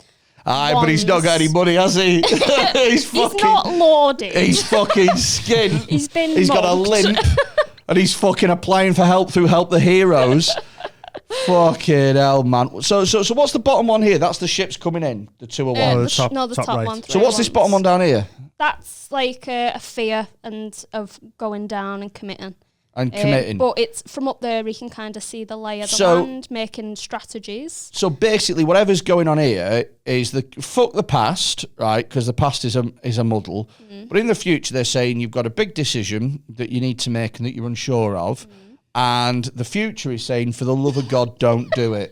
Aye, but he's not got any money, has he? He's not lauded. He's fucking skint. He's been. He's got a mugged. limp, and he's fucking applying for help through Help the Heroes. Fucking hell, man. So what's the bottom one here? That's the ships coming in. The 201. the top- the top top right. one. So what's this bottom one down here? That's like a fear of going down and committing. And committing. But it's from up there, we can kind of see the lay of the So- land, making strategies. So basically, whatever's going on here is fuck the past, right? Because the past is a muddle. But in the future, they're saying you've got a big decision that you need to make and that you're unsure of. And the future is saying, for the love of God, don't do it.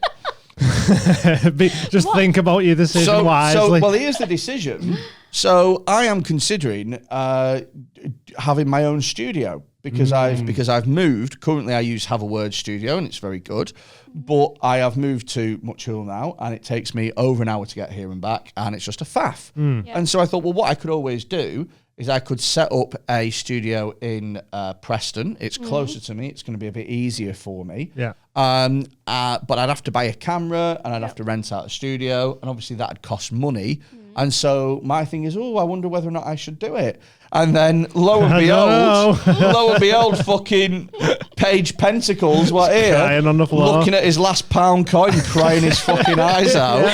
Just think about your decision wisely. Well, here's the decision. So I am considering having my own studio because I've moved. Currently, I use Have a Word Studio, and it's very good. But I have moved to Much Hill now, and it takes me over an hour to get here and back, and it's just a faff. Yeah. And so I thought, well, what I could always do is I could set up a studio in Preston. It's closer to me. It's going to be a bit easier for me. Yeah. But I'd have to buy a camera and I'd have to rent out a studio, and obviously that'd cost money. And so my thing is, I wonder whether or not I should do it. And then lo and behold, fucking Page Pentacles, what here? Crying on the floor. Looking at his last pound coin, crying his fucking eyes out.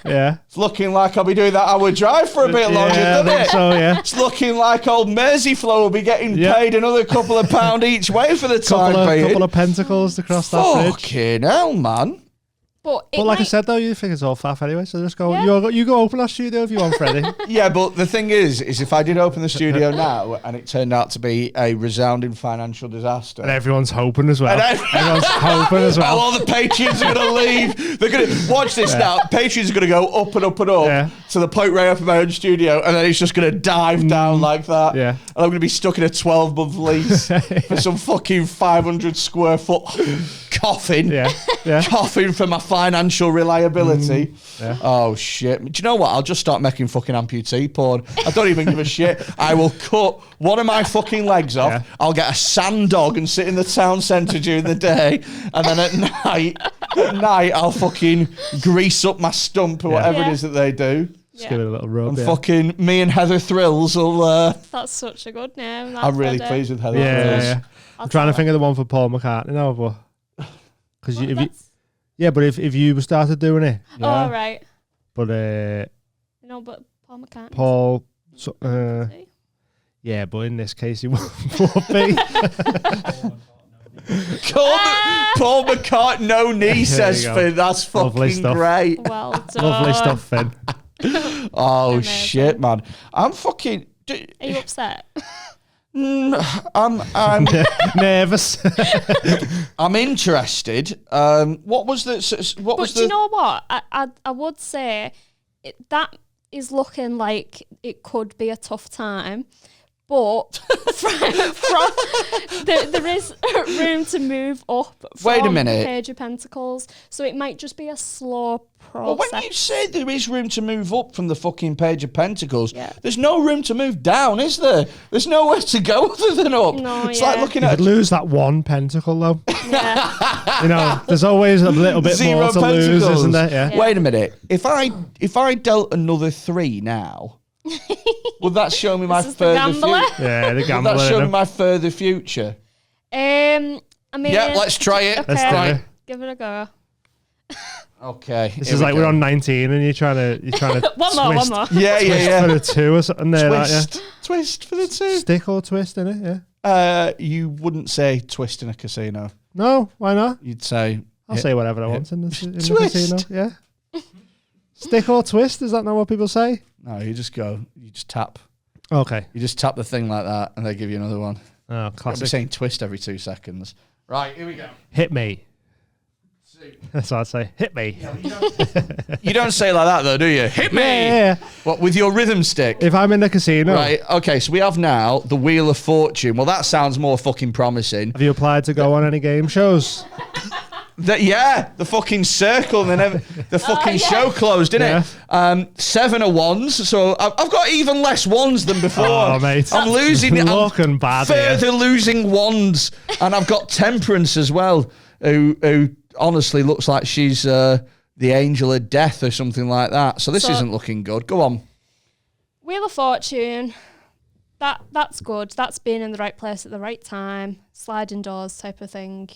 Yeah. It's looking like I'll be doing that hour drive for a bit longer, Yeah, I doesn't think it? so, yeah. It's looking like old Merseyflow will be getting paid another couple of pound each way for the time being. Couple of pentacles to cross that bridge. Fucking hell, man. But Like I said, though, you think it's all faff anyway, so just go. Yeah. You go open our studio if you want, Freddy. Yeah, but the thing is if I did open the studio now and it turned out to be a resounding financial disaster. And everyone's hoping as well. And Everyone's hoping as well. all the patrons are going to leave. They're going to watch this now. Patrons are going to go up and up and up to the point where I open my own studio, and then it's just going to dive down like that. Yeah. And I'm going to be stuck in a 12-month lease for some fucking 500 square foot coffin. Yeah. Coffin for my financial reliability. Yeah. Oh shit. Do you know what? I'll just start making fucking amputee porn. I don't even give a shit. I will cut one of my fucking legs off. Yeah. I'll get a sand dog and sit in the town centre during the day. And then at night, I'll fucking grease up my stump or whatever it is that they do. Just give it a little rub. And fucking me and Heather Thrills will... that's such a good name. I'm really pleased with Heather Thrills. Yeah. I'm trying to think of the one for Paul McCartney now, but... Because if you started doing it... Oh, right. But... No, but Paul McCartney. Paul... yeah, but in this case, he won't be. Paul McCartney, no knee, says Finn. That's Lovely fucking stuff. great. Well done. Lovely stuff, Finn. Oh, Amazing. shit, man. I'm fucking... Are you upset? I'm Nervous. I'm interested. What was the? What was But do the? you know what? I would say that is looking like it could be a tough time. But there is room to move up from Wait a minute. Page of Pentacles. So it might just be a slow Well, process. when you say there is room to move up from the fucking Page of Pentacles, Yeah. there's no room to move down, is there? There's nowhere to go other than up. No, It's like looking You at could lose that one pentacle, though. Yeah. There's always a little bit zero more to lose, pentacles. isn't there? Yeah. Wait a minute. If I dealt another 3 now, would that show me my This is the further gambler. future? Yeah, the Would gambler. that show me innit? my further future? I mean, Yeah, let's try it. Okay. Let's try it. Give it a go. Okay. This here is we like go. we're on 19 and you're trying to One more. Yeah, yeah, for yeah. the 2 or something there. Like, yeah. Twist for the 2. Stick or twist, innit? Yeah. You wouldn't say twist in a casino. No, why not? You'd say I'll say whatever I want in the Twist. casino. Yeah. Stick or twist, is that not what people say? no. You just tap. Okay. You just tap the thing like that, and they give you another one. Oh, I'll be classic. saying twist every 2 seconds. Right, here we go. Hit me. That's what I'd say. Hit me. You don't say it like that though, do you? Hit me. Yeah. What, with your rhythm stick? If I'm in the casino, Right. Okay. So we have now the Wheel of Fortune. Well, that sounds more fucking promising. have you applied to go on any game shows? The fucking circle, and then the fucking show closed, didn't it? 7 of wands, so I've got even less wands than before. Oh, mate. I'm losing. Looking bad further losing wands, and I've got temperance as well, who honestly looks like she's the angel of death or something like that. So this isn't looking good. Go on. Wheel of Fortune. That's good. That's being in the right place at the right time. Sliding doors type of thing.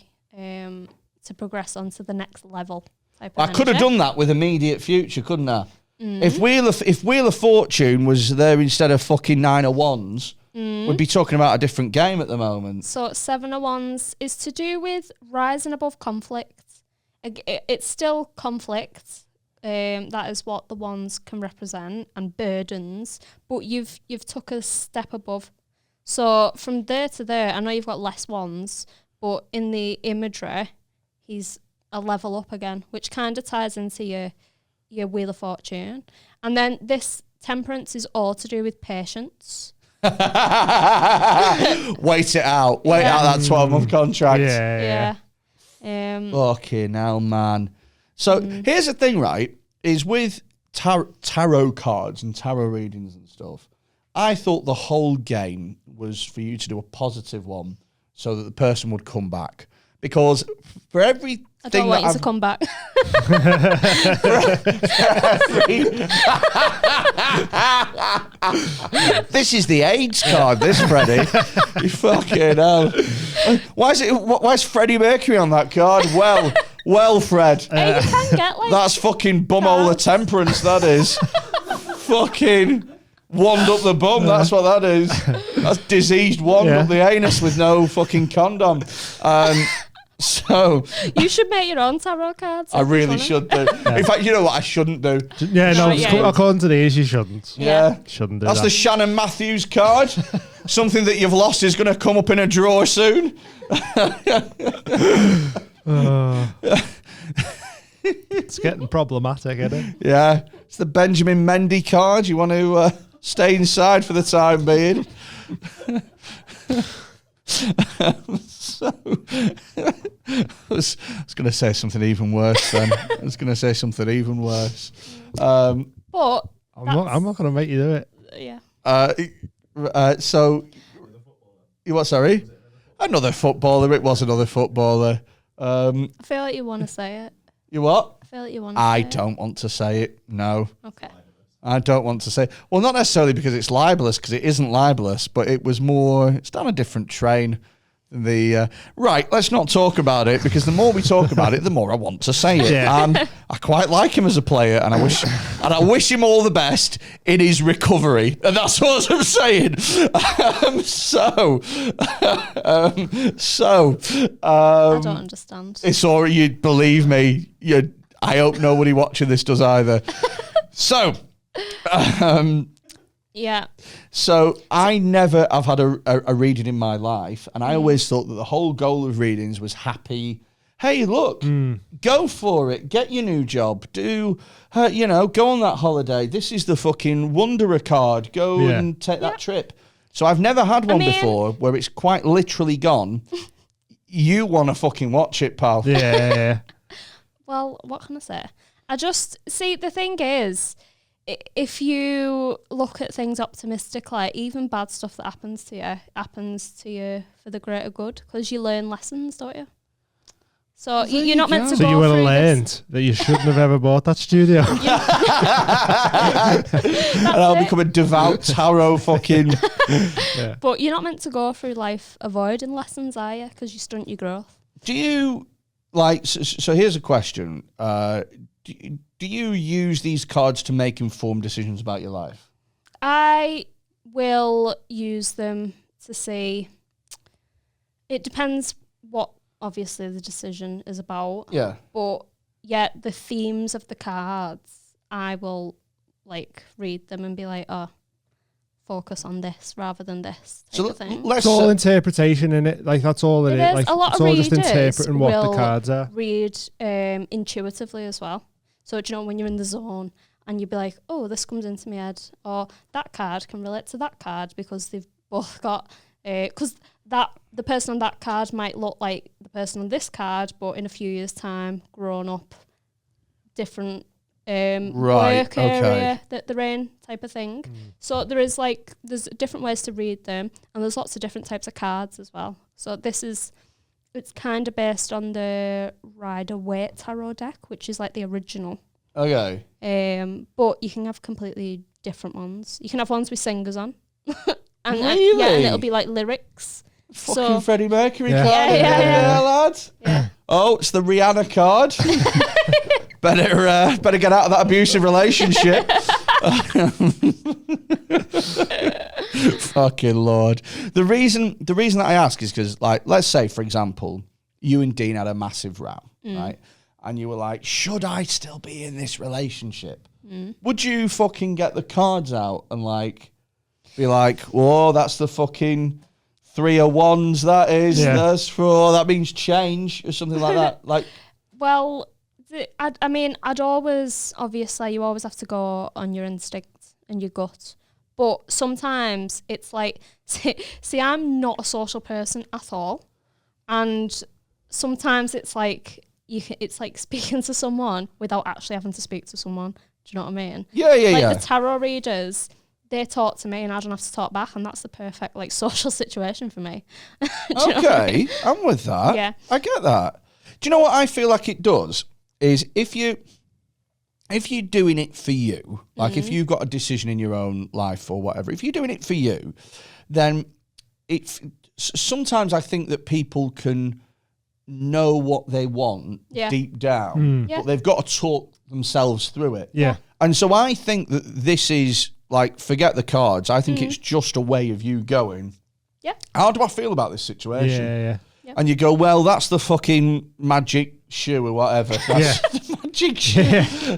To progress on to the next level type of I could have done that with immediate future, couldn't I? If Wheel of Fortune was there instead of fucking 9 of wands, we'd be talking about a different game at the moment. So 7 of wands is to do with rising above conflict. It's still conflict. That is what the wands can represent, and burdens. But you've took a step above. So from there to there, I know you've got less wands, but in the imagery, he's a level up again, which kind of ties into your Wheel of Fortune. And then this temperance is all to do with patience. Wait it out. Wait out that 12-month contract. Yeah. Fucking hell, man. So here's the thing, right, is with tarot cards and tarot readings and stuff, I thought the whole game was for you to do a positive one so that the person would come back. Because for everything I don't want you to come back. This is the AIDS card, this, Freddy. You fucking hell. Why is Freddie Mercury on that card? Well, Fred. Hey, you can get like that's fucking bumhole of temperance, that is. Fucking wand up the bum, that's what that is. That's diseased wand up the anus with no fucking condom. So you should make your own tarot cards. I really should do. In fact, you know what I shouldn't do? Yeah, no, according to these, you shouldn't. Yeah. Shouldn't do That's that. the Shannon Matthews card. Something that you've lost is going to come up in a drawer soon. It's getting problematic, isn't it? Yeah. It's the Benjamin Mendy card. You want to stay inside for the time being. So, I was going to say something even worse then. But I'm not going to make you do it. Yeah. So, you what, sorry? Another footballer. It was another footballer. I feel like you want to say it. You what? I feel like you want to say it. I don't want to say it, no. Okay. I don't want to say. Well, not necessarily because it's libelous, because it isn't libelous, but it was more. It's down a different train. Right, let's not talk about it, because the more we talk about it, the more I want to say it. Yeah. I quite like him as a player, and I wish him all the best in his recovery, and that's what I'm saying. I don't understand. It's all right. You believe me. I hope nobody watching this does either. So. Yeah. So I never have had a reading in my life, and I always thought that the whole goal of readings was happy. Hey, look, go for it. Get your new job. Do, go on that holiday. This is the fucking Wanderer card. Go and take that trip. So I've never had one before where it's quite literally gone. You want to fucking watch it, pal. Yeah. Well, what can I say? The thing is, if you look at things optimistically, even bad stuff that happens to you for the greater good, because you learn lessons, don't you? So you're not meant to go through this. So you would have learned that you shouldn't have ever bought that studio. And I'll become a devout tarot fucking... Yeah. But you're not meant to go through life avoiding lessons, are you? Because you stunt your growth. Do you, so here's a question. Do you use these cards to make informed decisions about your life? I will use them to see. It depends what, obviously, the decision is about. Yeah. But, the themes of the cards, I will, read them and be like, oh, focus on this rather than this type of thing. It's all interpretation, in it. That's all it is. A lot it's of all readers just interpreting what the cards are. Read intuitively as well. So, when you're in the zone and you'd be like, oh, this comes into my head, or that card can relate to that card because they've both got because the person on that card might look like the person on this card, but in a few years' time, grown up, different work area that they're in, type of thing. So there's different ways to read them, and there's lots of different types of cards as well. So it's kind of based on the Rider-Waite tarot deck, which is like the original. Okay. But you can have completely different ones. You can have ones with singers on. and Really? And it'll be like lyrics. Fucking Freddie Mercury card. Yeah, lad. Yeah. Oh, it's the Rihanna card. better get out of that abusive relationship. Fucking Lord. The reason that I ask is because, like, let's say, for example, you and Dean had a massive row, right? And you were like, should I still be in this relationship? Would you fucking get the cards out and, like, be like, whoa, that's the fucking 3 of Wands, that is. That's for, that means change or something like that? Like, well, I mean, I'd always, obviously, you always have to go on your instinct and your gut. But sometimes it's like, see, I'm not a social person at all. And sometimes it's like, it's like speaking to someone without actually having to speak to someone. Do you know what I mean? Yeah. The tarot readers, they talk to me and I don't have to talk back, and that's the perfect like social situation for me. Okay, I'm with that. Yeah. I get that. Do you know what I feel like it does? Is if you're doing it for you, like if you've got a decision in your own life or whatever, if you're doing it for you, then sometimes I think that people can know what they want deep down, but they've got to talk themselves through it. Yeah. And so I think that this is like, forget the cards. I think it's just a way of you going, how do I feel about this situation? Yeah. And you go, well, that's the fucking magic shoe or whatever. That's the magic shoe. Yeah.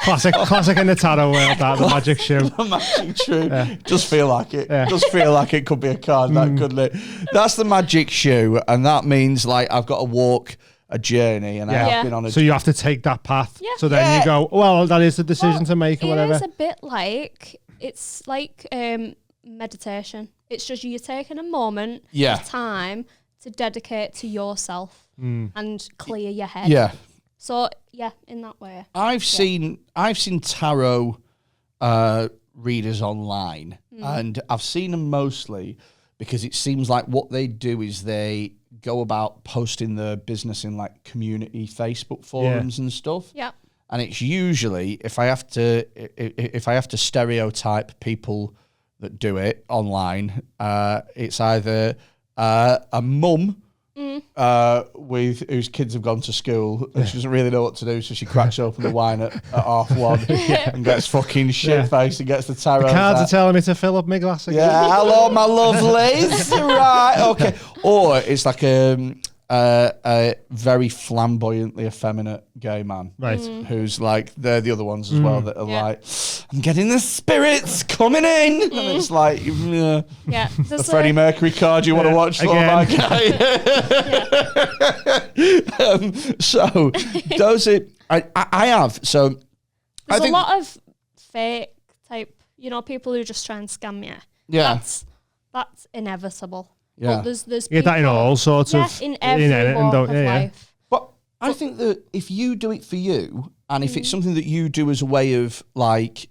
Classic in the tarot world, that, the magic shoe. The magic shoe. Just feel like it. Just feel like it could be a card, that couldn't it? That's the magic shoe, and that means, like, I've got to walk a journey, and I have been on a... So you have to take that path. So then you go, well, that is the decision to make or whatever. It is a bit like, it's like meditation. It's just you taking a moment of time to dedicate to yourself and clear your head. Yeah. So in that way. I've seen tarot readers online, and I've seen them mostly because it seems like what they do is they go about posting their business in like community Facebook forums and stuff. Yeah. And it's usually, if I have to stereotype people that do it online, it's either a mum with whose kids have gone to school and she doesn't really know what to do, so she cracks open the wine at 1:30 and gets fucking shit-faced and gets the tarot. The cards are telling me to fill up my glass again. Yeah, hello, my lovelies. Right, okay. Or it's like a very flamboyantly effeminate gay man, right? Who's like, they're the other ones as well that are like, I'm getting the spirits coming in, and it's like, the Freddie Mercury card you want to watch, my guy. So those are I have. So there's I think a lot of fake type, people who just try and scam you. Yeah, that's inevitable. Yeah, but there's you get that in all sorts of in every walk of life. But I think that if you do it for you, and if it's something that you do as a way of like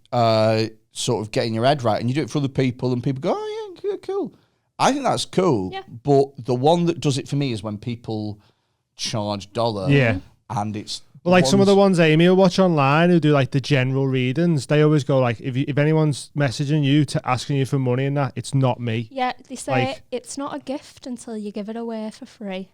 sort of getting your head right, and you do it for other people, and people go, oh yeah, cool. I think that's cool. Yeah. But the one that does it for me is when people charge dollar. Yeah. And it's well, like some of the ones Amy will watch online who do like the general readings, they always go like, if anyone's messaging you to asking you for money and that, it's not me. Yeah, they say it's not a gift until you give it away for free.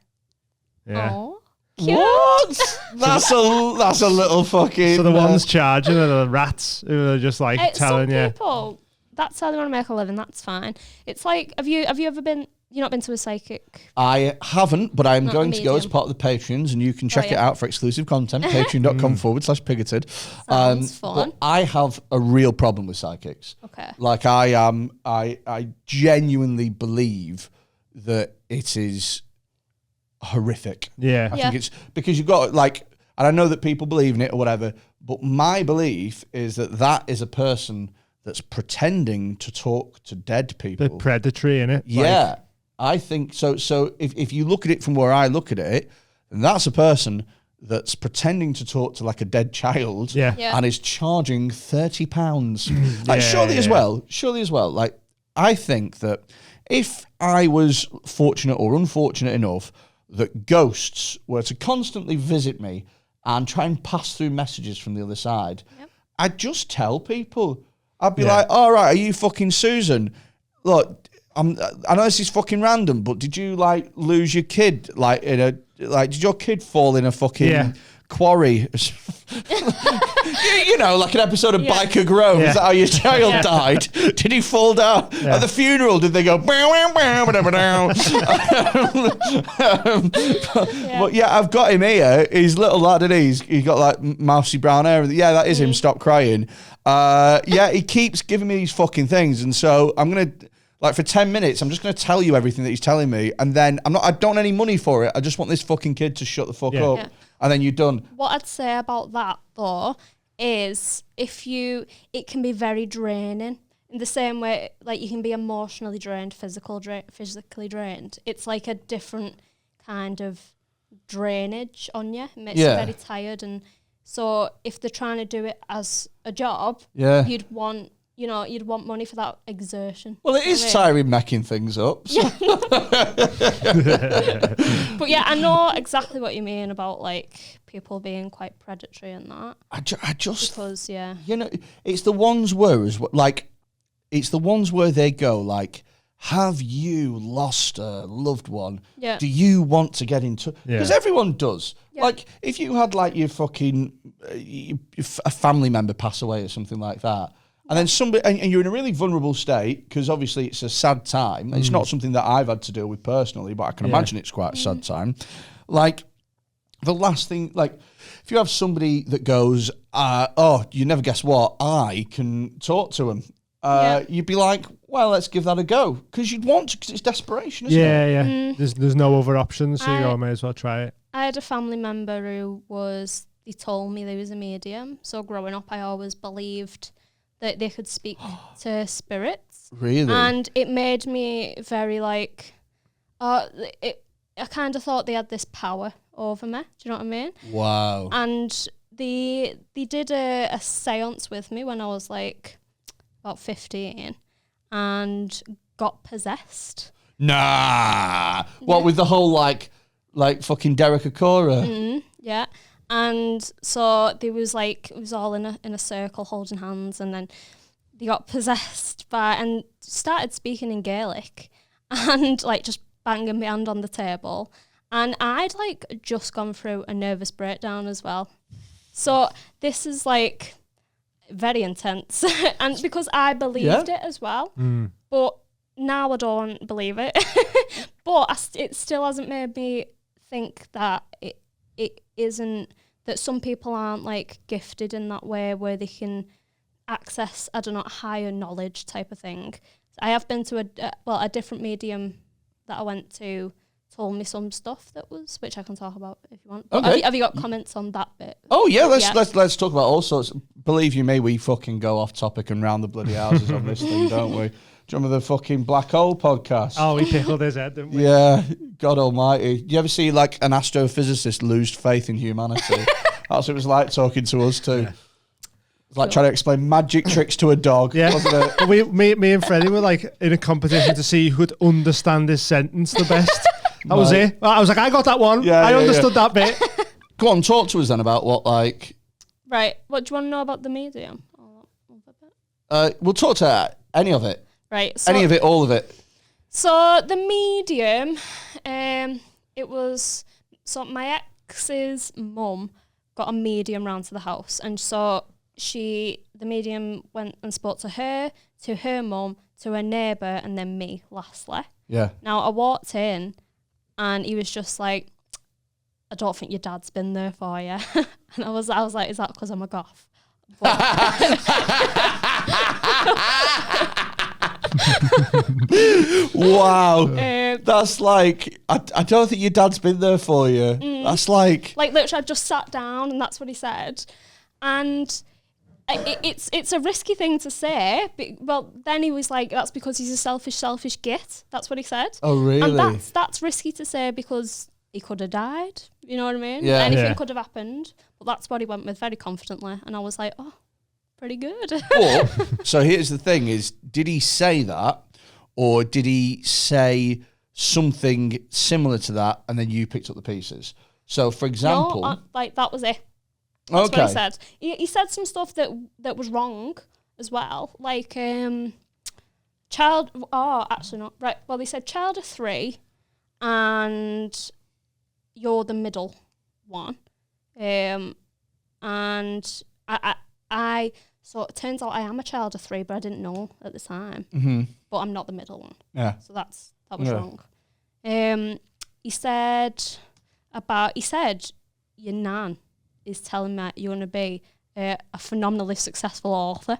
Yeah. Aww. What? that's a little fucking. So the ones charging are the rats who are just like telling you. Some people, that's how they want to make a living. That's fine. It's like, have you ever been? You've not been to a psychic? I haven't, but I'm going to go as part of the Patreons, and you can check it out for exclusive content. Patreon.com/pigoted. Sounds fun. But I have a real problem with psychics. Okay. Like I genuinely believe that it is horrific. Yeah. I think it's because you've got like, and I know that people believe in it or whatever, but my belief is that is a person that's pretending to talk to dead people. Bit predatory, innit? Yeah, I think so. So if you look at it from where I look at it, then that's a person that's pretending to talk to like a dead child and is charging £30. Like, surely as well. Like, I think that if I was fortunate or unfortunate enough that ghosts were to constantly visit me and try and pass through messages from the other side, I'd just tell people. I'd be like, all right, are you fucking Susan? Look, I know this is fucking random, but did you like lose your kid? Like did your kid fall in a fucking quarry? you know, like an episode of Biker Grove. Is that how your child died? Did he fall down at the funeral? Did they go? But I've got him here. He's little lad, and he's got like mousy brown hair. Yeah, that is him. Stop crying. He keeps giving me these fucking things, and so I'm gonna. Like, for 10 minutes, I'm just going to tell you everything that he's telling me, and then I don't want any money for it. I just want this fucking kid to shut the fuck up, and then you're done. What I'd say about that, though, is it can be very draining. In the same way, like, you can be emotionally drained, physically drained. It's like a different kind of drainage on you. It makes you very tired, and so if they're trying to do it as a job, you'd want money for that exertion. Well, it is tiring making things up. So. But yeah, I know exactly what you mean about like people being quite predatory and that. I just because you know, it's the ones where they go like, have you lost a loved one? Yeah. Do you want to get into? Because everyone does. Yeah. Like, if you had like your fucking a family member pass away or something like that. And then somebody, and you're in a really vulnerable state because obviously it's a sad time. It's not something that I've had to deal with personally, but I can imagine it's quite a sad time. Like, the last thing, like, if you have somebody that goes, you never guess what, I can talk to them. You'd be like, well, let's give that a go. Because you'd want to, because it's desperation, isn't it? Yeah. There's no other options, so you go, may as well try it. I had a family member who they told me they was a medium. So growing up, I always believed that they could speak to spirits. Really? And it made me very like, I kind of thought they had this power over me. Do you know what I mean? Wow. And they did a seance with me when I was like about 15 and got possessed. Nah. What, with the whole like fucking Derek Akora? Yeah. And so there was like, it was all in a circle holding hands, and then they got possessed and started speaking in Gaelic and like just banging my hand on the table. And I'd like just gone through a nervous breakdown as well. So this is like very intense. And because I believed it as well, but now I don't believe it. But it still hasn't made me think that it isn't, that some people aren't like gifted in that way where they can access, I don't know, higher knowledge type of thing. I have been to a different medium that I went to told me some stuff which I can talk about if you want. Okay. Have you got comments on that bit? Oh yeah, let's talk about all sorts. Believe you me, we fucking go off topic and round the bloody houses on this thing, don't we? Do you remember the fucking Black Hole podcast? Oh, we pickled his head, didn't we? Yeah, God almighty. Do you ever see like an astrophysicist lose faith in humanity? That's what it was like talking to us too. Yeah. It's like trying to explain magic tricks to a dog, wasn't it? Me and Freddy were like in a competition to see who could understand this sentence the best. That was it. I was like, I got that one. Yeah, I understood that bit. Go on, talk to us then about what like... Right, what do you want to know about the medium? We'll talk to any of it. Right. So, any of it, all of it. So the medium, it was, so my ex's mum got a medium round to the house, and so the medium went and spoke to her mum, to her neighbour, and then me lastly. Yeah. Now I walked in and he was just like, I don't think your dad's been there for you. And I was like, is that because I'm a goth? Wow. That's like, I don't think your dad's been there for you. That's like... Like literally I just sat down and that's what he said. And it's a risky thing to say. But, well, then he was like, that's because he's a selfish git. That's what he said. Oh, really? And that's risky to say because he could have died. You know what I mean? Yeah. Anything could have happened. But that's what he went with very confidently. And I was like, oh, pretty good. But, so here's the thing is, did he say that? Or did he say something similar to that and then you picked up the pieces? So, for example... No, that was it. That's okay. what he said. He said some stuff that was wrong as well. Like, child... Oh, actually not. Right. Well, he said child of 3 and you're the middle one. And I so it turns out I am a child of 3, but I didn't know at the time. Mm-hmm. But I'm not the middle one. Yeah. So that was wrong. He said your nan is telling me you're going to be a phenomenally successful author,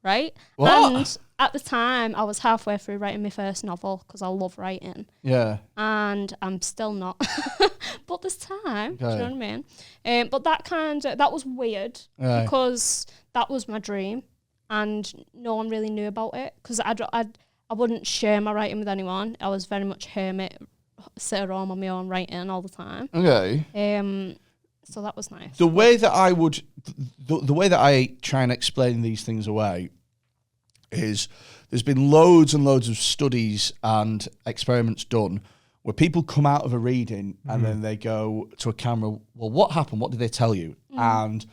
right? What? And at the time, I was halfway through writing my first novel because I love writing. Yeah. And I'm still not. But there's time, do you know what I mean? But that was weird because that was my dream and no one really knew about it because I wouldn't share my writing with anyone. I was very much hermit, sit at home on my own writing all the time. Okay. So that was nice. The way that I would, the way that I try and explain these things away is there's been loads and loads of studies and experiments done where people come out of a reading and then they go to a camera, well, what happened? What did they tell you? And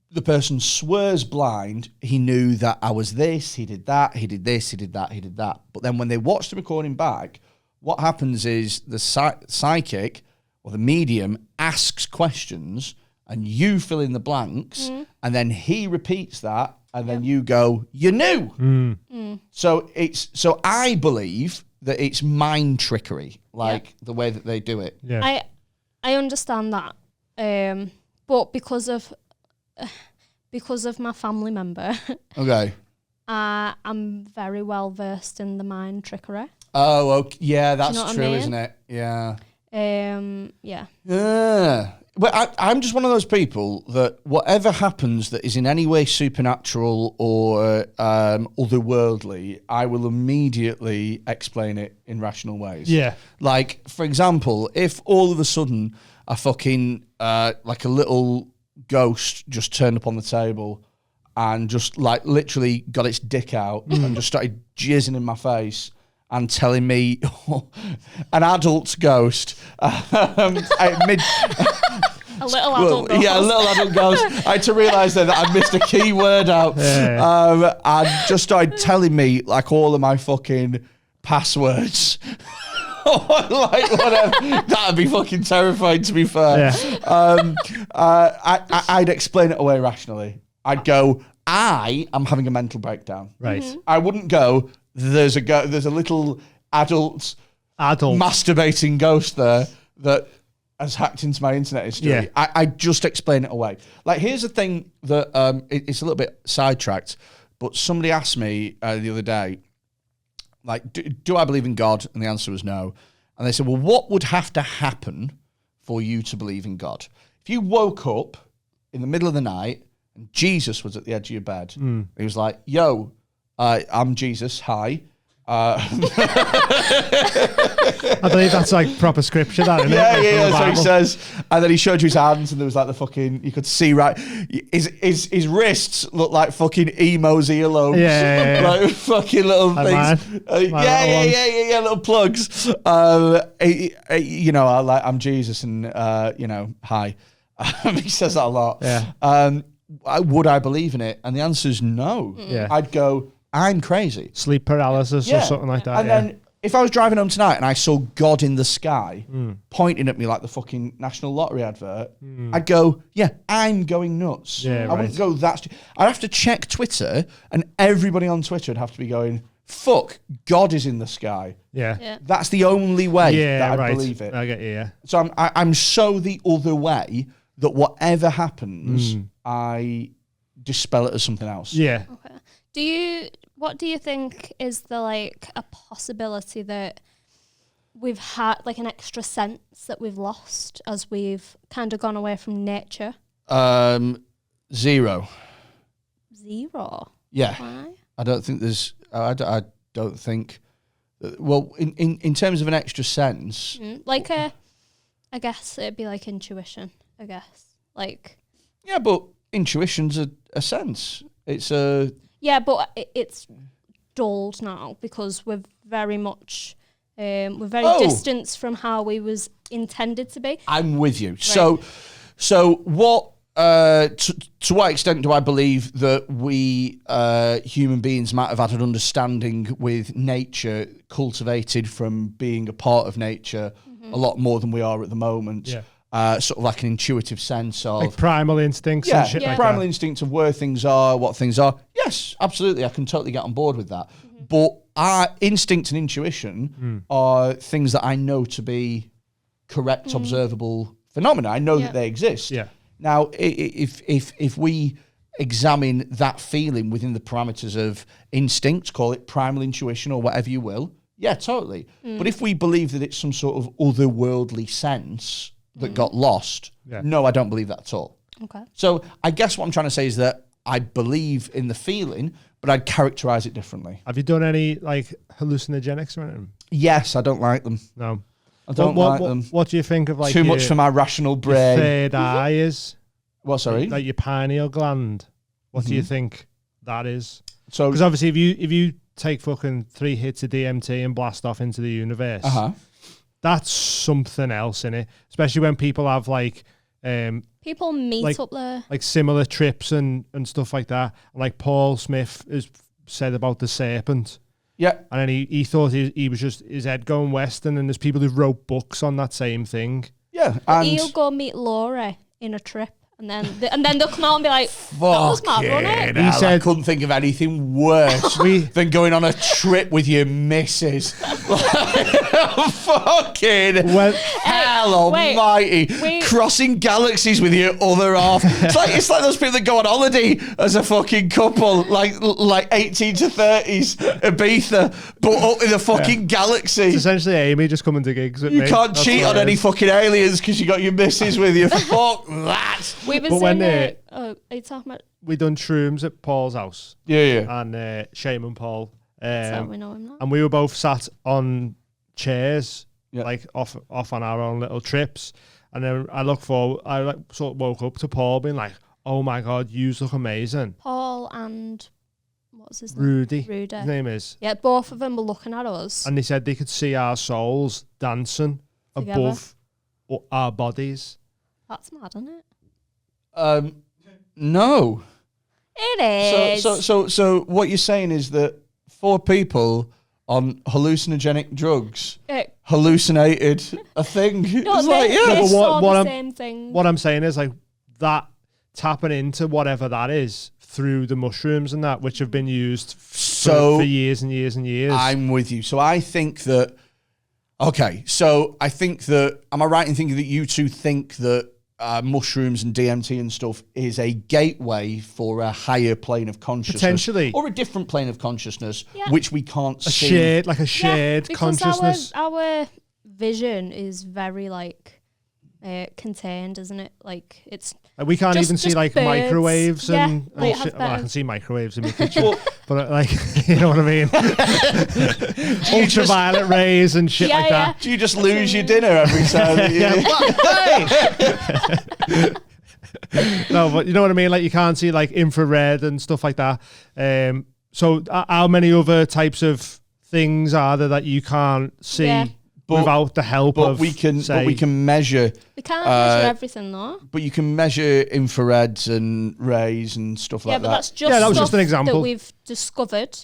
the person swears blind, he knew that I was this, he did that, he did this, he did that, he did that. But then when they watch the recording back, what happens is the psychic or the medium asks questions and you fill in the blanks and then he repeats that and then you go, you knew. So I believe that it's mind trickery, the way that they do it. Yeah. I understand that. But because of my family member, okay, I'm very well versed in the mind trickery. Oh, okay. Yeah, that's you know true, I mean? Isn't it? Yeah. Yeah. Yeah. But I'm just one of those people that whatever happens that is in any way supernatural or otherworldly, I will immediately explain it in rational ways. Yeah. Like, for example, if all of a sudden a fucking, like a little ghost just turned up on the table and just like literally got its dick out and just started jizzing in my face and telling me an adult ghost a little adult ghost. Yeah, a little adult ghost. I had to realise that I'd missed a key word out. And just started telling me like all of my fucking passwords. Like whatever. That'd be fucking terrifying, to be fair. Yeah. I'd explain it away rationally. I'd go, I am having a mental breakdown. Right. I wouldn't go, there's a little adult masturbating ghost there that has hacked into my internet history. Yeah. I just explain it away. Like, here's the thing that it's a little bit sidetracked, but somebody asked me the other day, like, do I believe in God? And the answer was no. And they said, well, what would have to happen for you to believe in God? If you woke up in the middle of the night and Jesus was at the edge of your bed, he was like, yo, I'm Jesus, hi. I believe that's like proper scripture, that, isn't it? Yeah, so he says, and then he showed you his hands, and there was like the fucking, you could see right, his wrists look like fucking emo's earlobes, like fucking little things, yeah, little plugs. You know, I'm Jesus, and hi. He says that a lot. Yeah. Would I believe in it? And the answer is no. Yeah. I'd go, I'm crazy. Sleep paralysis or something like that. And then if I was driving home tonight and I saw God in the sky pointing at me like the fucking National Lottery advert, I'd go, yeah, I'm going nuts. Yeah, I wouldn't go that. I'd have to check Twitter, and everybody on Twitter would have to be going, fuck, God is in the sky. Yeah. That's the only way that I believe it. I get you, yeah. So I'm so the other way that whatever happens, I dispel it as something else. Yeah. Okay. What do you think is a possibility that we've had, like an extra sense that we've lost as we've kind of gone away from nature? 0. zero. Yeah. Why? I don't think there's. I don't think. Well, in terms of an extra sense, like I guess it'd be like intuition. I guess like. Yeah, but intuition's a sense. It's a. Yeah, but it's dulled now because we're very much. We're very distant from how we was intended to be. I'm with you. Right. So what? To what extent do I believe that we human beings might have had an understanding with nature cultivated from being a part of nature a lot more than we are at the moment? Yeah. Sort of like an intuitive sense of like primal instincts and shit like primal that. instinct of where things are, what things are. Yes, absolutely. I can totally get on board with that. But our instinct and intuition are things that I know to be correct, observable phenomena. I know that they exist. Yeah. Now, if we examine that feeling within the parameters of instinct, call it primal intuition or whatever you will, yeah, totally. But if we believe that it's some sort of otherworldly sense that got lost, no, I don't believe that at all. Okay. So I guess what I'm trying to say is that I believe in the feeling, but I'd characterize it differently. Have you done any like hallucinogenics or anything? Yes, I don't like them. No. I don't like them. What do you think of like too much for my rational brain? Third eye is What? Sorry. like your pineal gland. What do you think that is? So because obviously if you take fucking 3 hits of DMT and blast off into the universe, that's something else in it. Especially when people have like people meet like, up there, like similar trips and stuff like that. Like Paul Smith has said about the serpent. yeah. And then he thought he was just his head going west, and then there's people who wrote books on that same thing. Yeah, and he'll go meet Laura in a trip, and then they'll come out and be like, "That was mad, wasn't it?" He said, I couldn't think of anything worse than going on a trip with your missus. Fucking hell almighty. Crossing galaxies with your other half. It's like those people that go on holiday as a fucking couple, like 18 to 30s Ibiza, but up in the fucking galaxy. It's essentially Amy just coming to gigs with me. You can't cheat on any fucking aliens because you got your missus with you. Fuck that. We was in are you talking about? We done shrooms at Paul's house. Yeah. And Shaman Paul. So we know him now. And we were both sat on chairs, like off on our own little trips. And then I sort of woke up to Paul being like, "Oh my God, you look amazing." Paul and what's his name? Rudy. His name is. Yeah, both of them were looking at us. And they said they could see our souls dancing together above our bodies. That's mad, isn't it? No. It is. So what you're saying is that 4 people on hallucinogenic drugs hallucinated a thing. No, it's they saw the I'm, same thing. What I'm saying is like that tapping into whatever that is through the mushrooms and that, which have been used for years and years and years. I'm with you. So I think that. Okay, so I think that. Am I right in thinking that you two think that mushrooms and DMT and stuff is a gateway for a higher plane of consciousness, potentially, or a different plane of consciousness, which we can't see? Shared consciousness. Our vision is very like contained, isn't it? Like it's. We can't even see like birds. microwaves and shit. Well, I can see microwaves in my kitchen, but like, you know what I mean? Ultraviolet rays and shit like that. Do you just lose your dinner every time? No, but you know what I mean? Like you can't see like infrared and stuff like that. So how many other types of things are there that you can't see without the help of? We can measure. We can't measure everything though. But you can measure infrareds and rays and stuff like that. Yeah, but that's just that was just an example that we've discovered.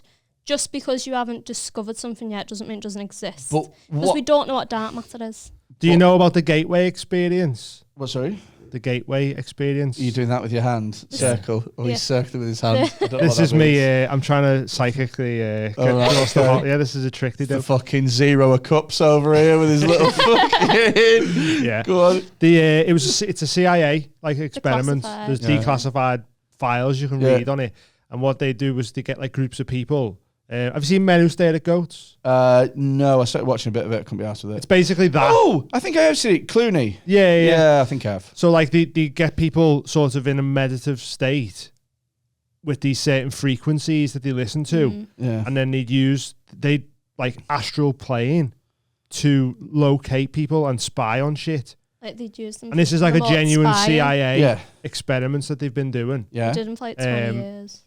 Just because you haven't discovered something yet doesn't mean it doesn't exist. Because we don't know what dark matter is. Do you know about the gateway experience? What, sorry? The gateway experience. Are you doing that with your hand? Circle? Or he's circling with his hand? This is me. I'm trying to psychically stuff out. Yeah, this is a trick they do. The fucking 0 of cups over here with his little fucking... Yeah. Go on. It's a CIA like experiment. There's declassified files you can read on it. And what they do was they get like groups of people. Have you seen Men Who Stare at Goats? No, I started watching a bit of it. I couldn't be asked with it. It's basically that. Oh, I think I have seen it. Clooney. Yeah, I think I have. So like they get people sort of in a meditative state, with these certain frequencies that they listen to, and then they'd like astral plane to locate people and spy on shit. Like they'd use them. And this is like a genuine spying. CIA experiments that they've been doing. Yeah. Did them for like 20 years.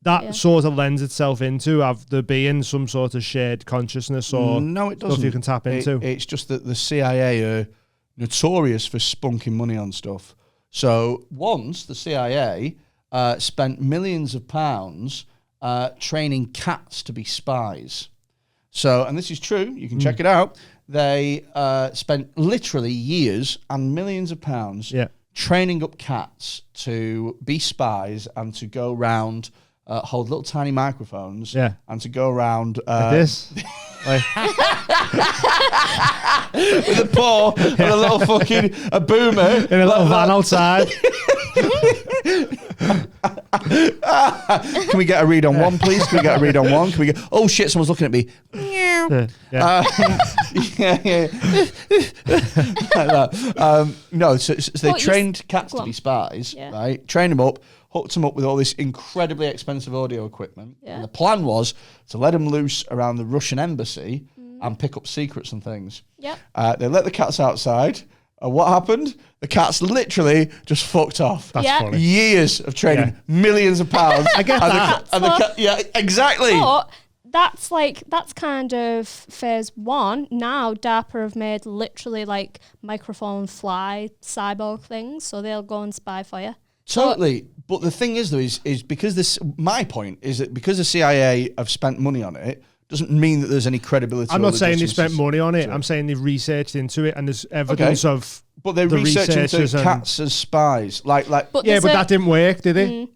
That sort of lends itself into there being some sort of shared consciousness or no, it doesn't. stuff you can tap into. It's just that the CIA are notorious for spunking money on stuff. So once the CIA spent millions of pounds training cats to be spies. So, and this is true, you can check it out. They spent literally years and millions of pounds training up cats to be spies and to go around, hold little tiny microphones, and to go around like this, like. with a paw and a little fucking a boomer in a little van outside. Can we get a read on one, please? Can we get a read on one? Can we get? Oh shit! Someone's looking at me. Like that. No, so they trained cats to be spies, right? Trained them up, hooked them up with all this incredibly expensive audio equipment. And the plan was to let them loose around the Russian embassy and pick up secrets and things. They let the cats outside. What happened? The cats literally just fucked off. That's funny. Years of training, millions of pounds. I get that. Yeah, exactly. But that's kind of phase one. Now DARPA have made literally like microphone fly cyborg things, so they'll go and spy for you. Totally. But the thing is though, is because this, my point is that because the CIA have spent money on it, doesn't mean that there's any credibility. I'm not saying they spent money on it. I'm saying they've researched into it, and there's evidence of. But they researched into cats as spies, like. But that didn't work, did it?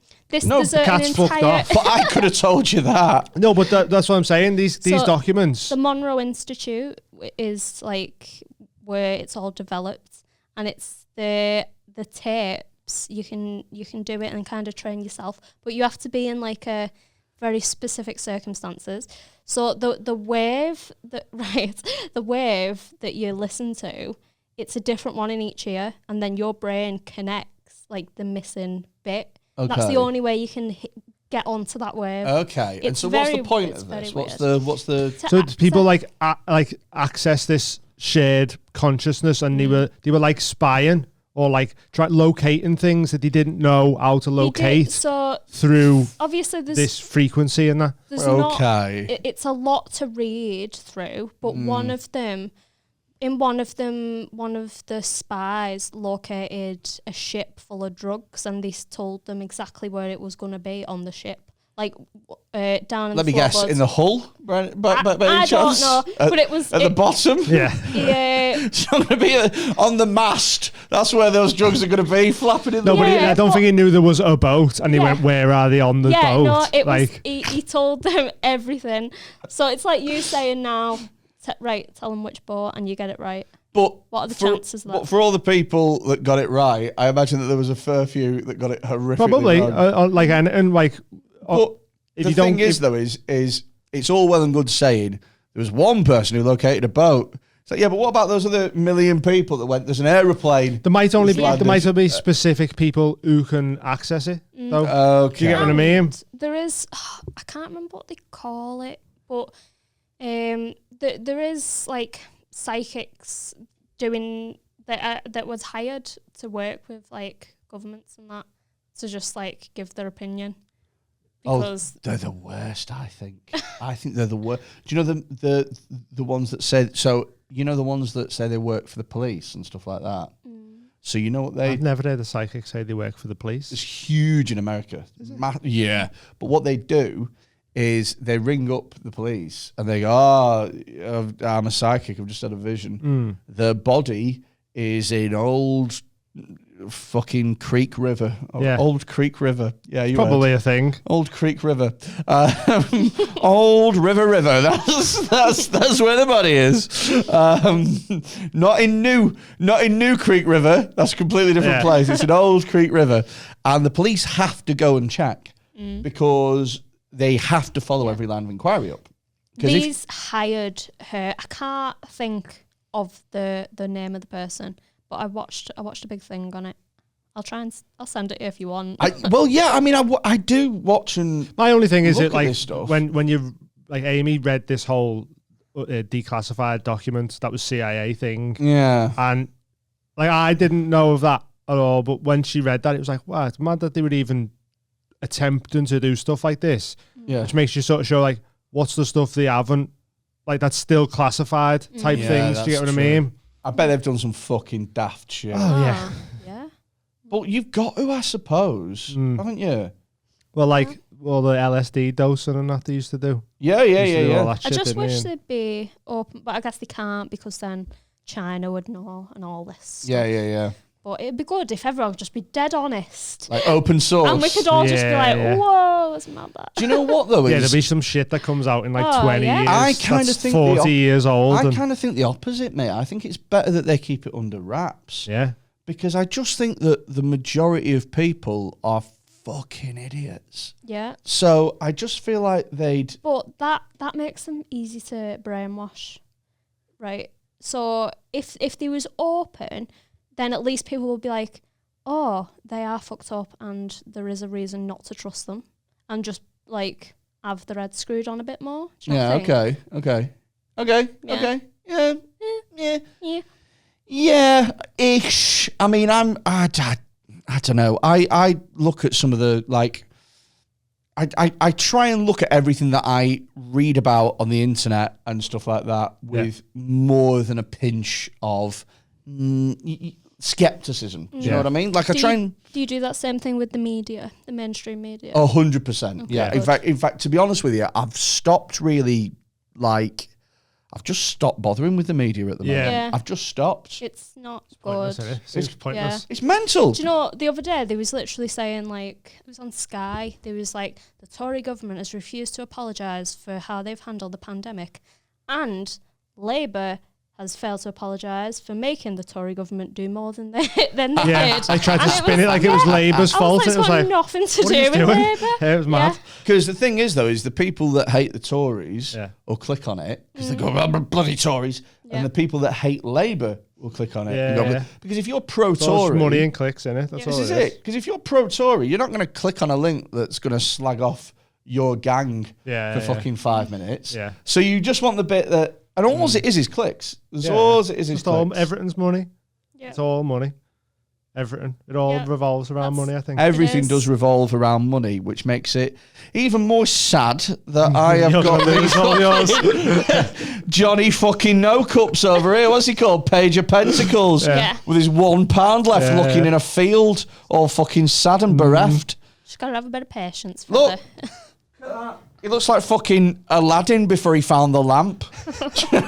No, the cats fucked off. But I could have told you that. No, but that's what I'm saying. These documents. The Monroe Institute is like where it's all developed, and it's the tapes. You can do it and kind of train yourself, but you have to be in like a very specific circumstances. So the wave that you listen to, it's a different one in each ear, and then your brain connects like the missing bit. Okay. That's the only way you can get onto that wave. Okay, and so what's the point of this? What's the? So people like access this shared consciousness, and they were like spying or like locating things that they didn't know how to locate through obviously this frequency and that. It's a lot to read through, but one of the spies located a ship full of drugs, and they told them exactly where it was going to be on the ship. Like down in Let me guess, in the hull? By I don't know, but it was... At the bottom? Yeah. It's going to be on the mast. That's where those drugs are going to be, flapping in the wind. But I don't think he knew there was a boat, and he went, where are they on the boat? Yeah, no, it was... He told them everything. So it's like you saying now, tell them which boat, and you get it right. But what are the chances of that? But for all the people that got it right, I imagine that there was a fair few that got it horrifically probably wrong. But the thing is, it's all well and good saying there was one person who located a boat. It's like, yeah, but what about those other million people that went? There's an aeroplane. There might only be specific people who can access it. Though. Okay. Do you get what I mean? There is. I can't remember what they call it, but there is like psychics doing that was hired to work with like governments and that to just like give their opinion. Because they're the worst, I think. I think they're the worst. Do you know the ones that say so? You know the ones that say they work for the police and stuff like that. So you know what I've never heard a psychic say they work for the police. It's huge in America. Yeah, but what they do is they ring up the police and they go, I'm a psychic. I've just had a vision. The body is in old fucking Creek River. Old Creek River. Yeah, you probably a thing. Old Creek River. Old River. That's where the body is. Not in New Creek River. That's a completely different place. It's an Old Creek River. And the police have to go and check because they have to follow every line of inquiry up. These hired her. I can't think of the name of the person. But I watched a big thing on it. I'll send it if you want. I do watch and my only thing is look it at like this stuff. when you like Amy read this whole declassified document that was CIA thing. Yeah. And like I didn't know of that at all, but when she read that, it was like, wow, it's mad that they would even attempting to do stuff like this. Yeah. Which makes you sort of show like what's the stuff they haven't, like that's still classified type things. Do you get what I mean? I bet they've done some fucking daft shit. Oh yeah. Yeah. But you've got to, I suppose, haven't you? Well, like all the LSD dosing and that they used to do. Yeah. I just wish they'd be open, but I guess they can't because then China would know and all this. Yeah. But it'd be good if everyone would just be dead honest. Like open source. And we could all just be like, whoa, it's mad that. Do you know what, though? There'll be some shit that comes out in like 20 years. I kind of think 40 years old. I kind of think the opposite, mate. I think it's better that they keep it under wraps. Yeah. Because I just think that the majority of people are fucking idiots. Yeah. So I just feel like they'd... But that makes them easy to brainwash, right? So if they was open... then at least people will be like, oh, they are fucked up and there is a reason not to trust them, and just like have their head screwed on a bit more. Do you know what I think? Okay. Yeah, ish. I mean, I don't know. I look at some of the, like, I try and look at everything that I read about on the internet and stuff like that with more than a pinch of skepticism. Do you know what I mean? Like, do you do that same thing with the media, the mainstream media? 100%. Okay, Yeah. good. In fact, to be honest with you, I've stopped really, like, I've just stopped bothering with the media at the moment. Yeah. I've just stopped. It's not Pointless, good. isn't it? Seems pointless. It's mental. Do you know, the other day, they was literally saying, like, it was on Sky, there was like, the Tory government has refused to apologise for how they've handled the pandemic, and Labour has failed to apologise for making the Tory government do more than they did. I tried to spin it like it was Labour's fault. It was like nothing to do with Labour. It was mad. Because the thing is, though, is the people that hate the Tories will click on it because they go, bloody Tories. Yeah. And the people that hate Labour will click on it. And go, because if you're pro-Tory... money and clicks in it. That's all this is it. Because if you're pro-Tory, you're not going to click on a link that's going to slag off your gang for fucking 5 minutes. Yeah. So you just want the bit that... And all it is clicks. All it is just clicks. All everything's money. Yeah. It's all money. Everything. It all revolves around money, I think. Everything does revolve around money, which makes it even more sad that I have got Johnny fucking No Cups over here. What's he called? Page of Pentacles. With his £1 left looking in a field, all fucking sad and bereft. Just got to have a bit of patience. Look. Look at that. He looks like fucking Aladdin before he found the lamp. Do you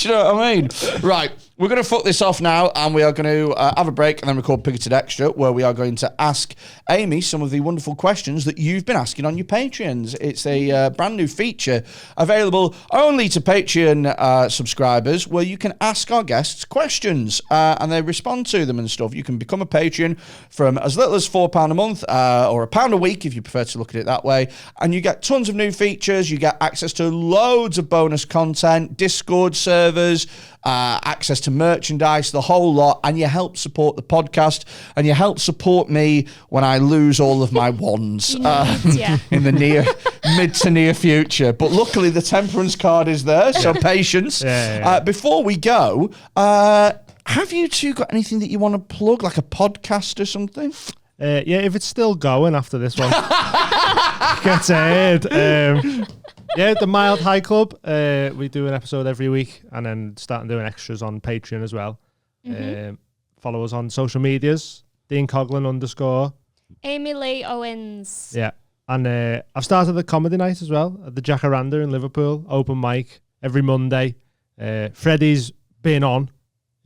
know what I mean? Right, we're going to fuck this off now, and we are going to have a break and then record Bigoted Extra, where we are going to ask Amy some of the wonderful questions that you've been asking on your Patreons. It's a brand new feature available only to Patreon subscribers, where you can ask our guests questions and they respond to them and stuff. You can become a Patreon from as little as £4 a month or £1 a week if you prefer to look at it that way, and you get tons of new features. You get access to loads of bonus content, Discord servers, access to merchandise, the whole lot, and you help support the podcast, and you help support me when I lose all of my wands in the mid to near future. But luckily the temperance card is there, so patience. Before we go, have you two got anything that you want to plug, like a podcast or something? If it's still going after this one. Gets ahead. The Mild High Club. We do an episode every week, and then starting doing extras on Patreon as well. Follow us on social medias. Dean Coughlin _. Amy Le Owens. Yeah. And I've started the comedy night as well at the Jacaranda in Liverpool. Open mic every Monday. Freddy's been on.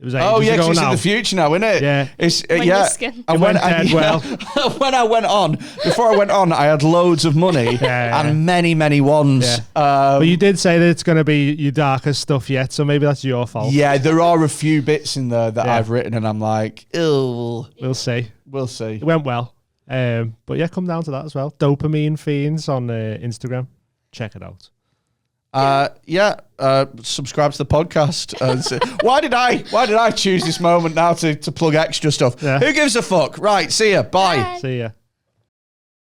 It was because it's in the future now, isn't it? Yeah. It's And when I went on, before I went on, I had loads of money and many, many wands. Yeah. But you did say that it's going to be your darkest stuff yet, so maybe that's your fault. Yeah, there are a few bits in there that I've written, and I'm like, ew. We'll see. It went well. But come down to that as well. Dopamine Fiends on Instagram. Check it out. Subscribe to the podcast. Why did I choose this moment now to plug extra stuff? Yeah. Who gives a fuck? Right, see ya. Bye. Bye. See ya.